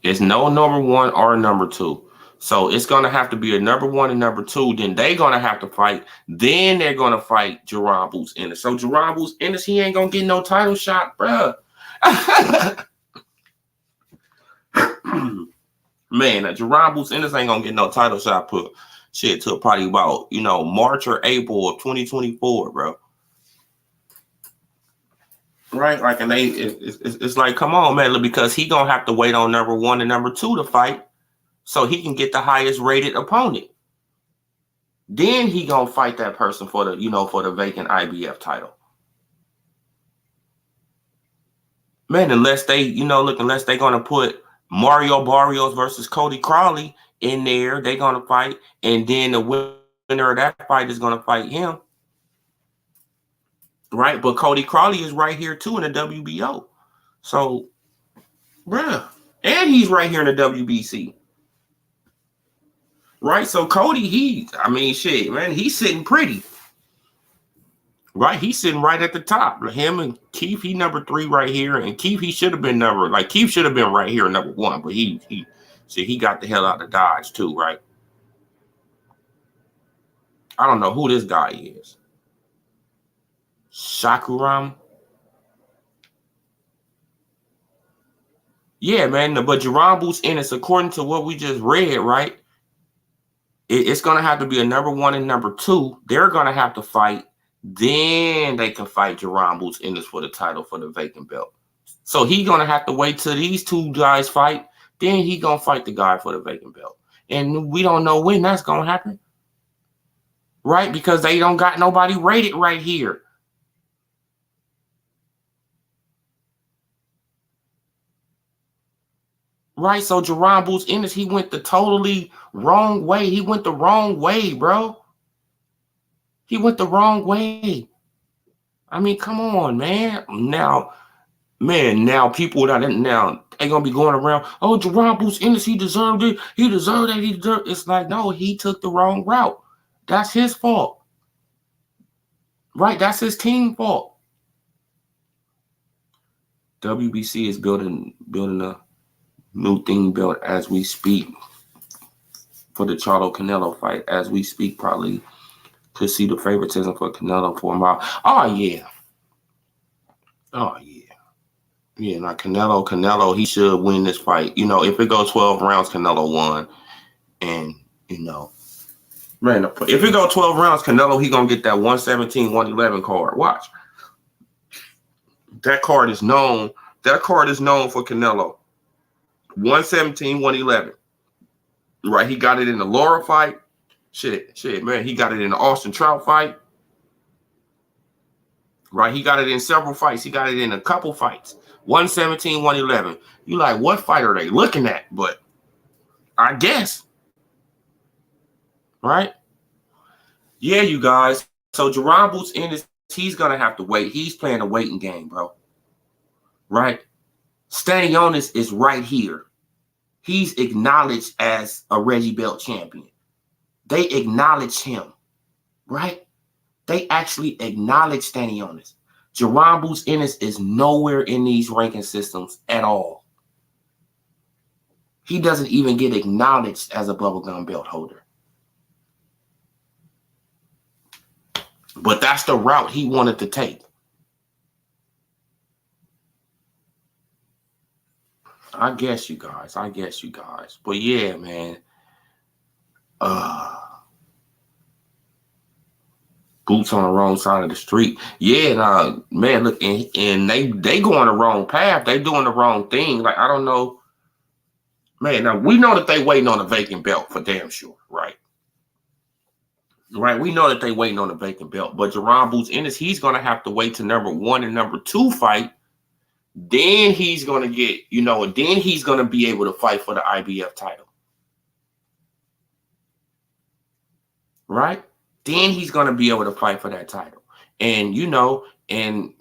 it's no number 1 or number 2. So it's going to have to be a number 1 and number 2. Then they're going to have to fight. Then they're going to fight Jerron Boots Ennis. So Jerron Boots Ennis, he ain't going to get no title shot, bruh. Man, Jerron Boots Ennis ain't going to get no title shot put shit till probably about, March or April of 2024, bro. Right? Like, and it's like, come on, man, because he going to have to wait on number 1 and number 2 to fight. So he can get the highest rated opponent. Then he gonna fight that person for the, for the vacant IBF title. Man, unless they, unless they're gonna put Mario Barrios versus Cody Crowley in there, they're gonna fight, and then the winner of that fight is gonna fight him. Right? But Cody Crowley is right here too in the WBO. So, bruh. And he's right here in the WBC. Right, so Cody, shit, man, he's sitting pretty. Right, he's sitting right at the top. Him and Keith, he number 3 right here, and Keith, he should have been Keith should have been right here, number 1, but he got the hell out of Dodge too, right? I don't know who this guy is. Shakuram. Yeah, man, but Jerron Boots Ennis, according to what we just read, right? It's going to have to be a number 1 and number 2. They're going to have to fight. Then they can fight Jerron Boots Ennis for the title for the vacant belt. So he's going to have to wait till these 2 guys fight. Then he going to fight the guy for the vacant belt. And we don't know when that's going to happen. Right? Because they don't got nobody rated right here. Right, so Jerron Boots Ennis, he went the totally wrong way. He went the wrong way, bro. He went the wrong way. I mean, come on, man. Now people that now they gonna be going around. Oh, Jerron Boots Ennis, he deserved it. He deserved it. It's like, no, he took the wrong route. That's his fault. Right, that's his team fault. WBC is building a new thing built as we speak for the Charlo Canelo fight. As we speak, probably could see the favoritism for Canelo for a mile. Oh yeah. Yeah, now Canelo, he should win this fight. If it goes 12 rounds, Canelo won. And, man, if it goes 12 rounds, Canelo, he gonna get that 117, 111 card. Watch. That card is known for Canelo. 117, 111. Right, he got it in the Laura fight. Shit, man, he got it in the Austin Trout fight. Right, he got it in several fights. He got it in a couple fights. 117, 111. You like, what fight are they looking at? But I guess. Right? Yeah, you guys. So Jerron Boots Ennis, he's going to have to wait. He's playing a waiting game, bro. Right? Stantionis is right here. He's acknowledged as a Reggie Belt champion. They acknowledge him, right? They actually acknowledge Stantionis. Jerron Boots Ennis is nowhere in these ranking systems at all. He doesn't even get acknowledged as a bubblegum belt holder. But that's the route he wanted to take. I guess you guys. But yeah, man. Boots on the wrong side of the street. Yeah, man, look, and they go on the wrong path. They doing the wrong thing. Like, I don't know. Man, now we know that they waiting on a vacant belt for damn sure, right? Right, we know that they waiting on the vacant belt, but Jerron Boots Ennis, he's gonna have to wait to number 1 and number 2 fight. Then he's gonna get, then he's gonna be able to fight for the IBF title. Right? Then he's gonna be able to fight for that title. And and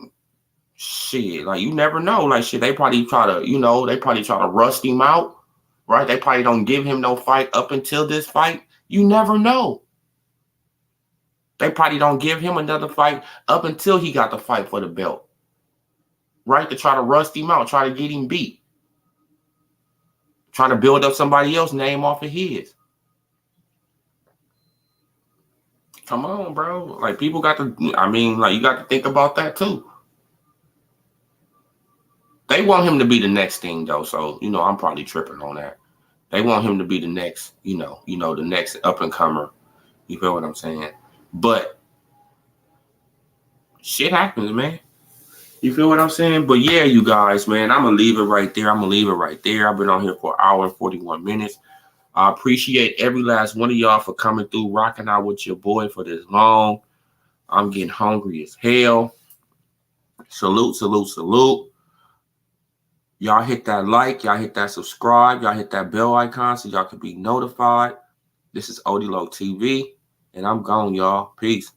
shit, like you never know. Like shit, they probably try to rust him out. Right? They probably don't give him no fight up until this fight. You never know. They probably don't give him another fight up until he got the fight for the belt. Right? To try to rust him out, try to get him beat. Try to build up somebody else's name off of his. Come on, bro. Like people got to, you got to think about that too. They want him to be the next thing though. So, I'm probably tripping on that. They want him to be the next, the next up and comer. You feel what I'm saying? But shit happens, man. You feel what I'm saying? But yeah, you guys, man, I'm going to leave it right there. I've been on here for an hour and 41 minutes. I appreciate every last one of y'all for coming through, rocking out with your boy for this long. I'm getting hungry as hell. Salute. Y'all hit that like. Y'all hit that subscribe. Y'all hit that bell icon so y'all can be notified. This is Odilo TV, and I'm gone, y'all. Peace.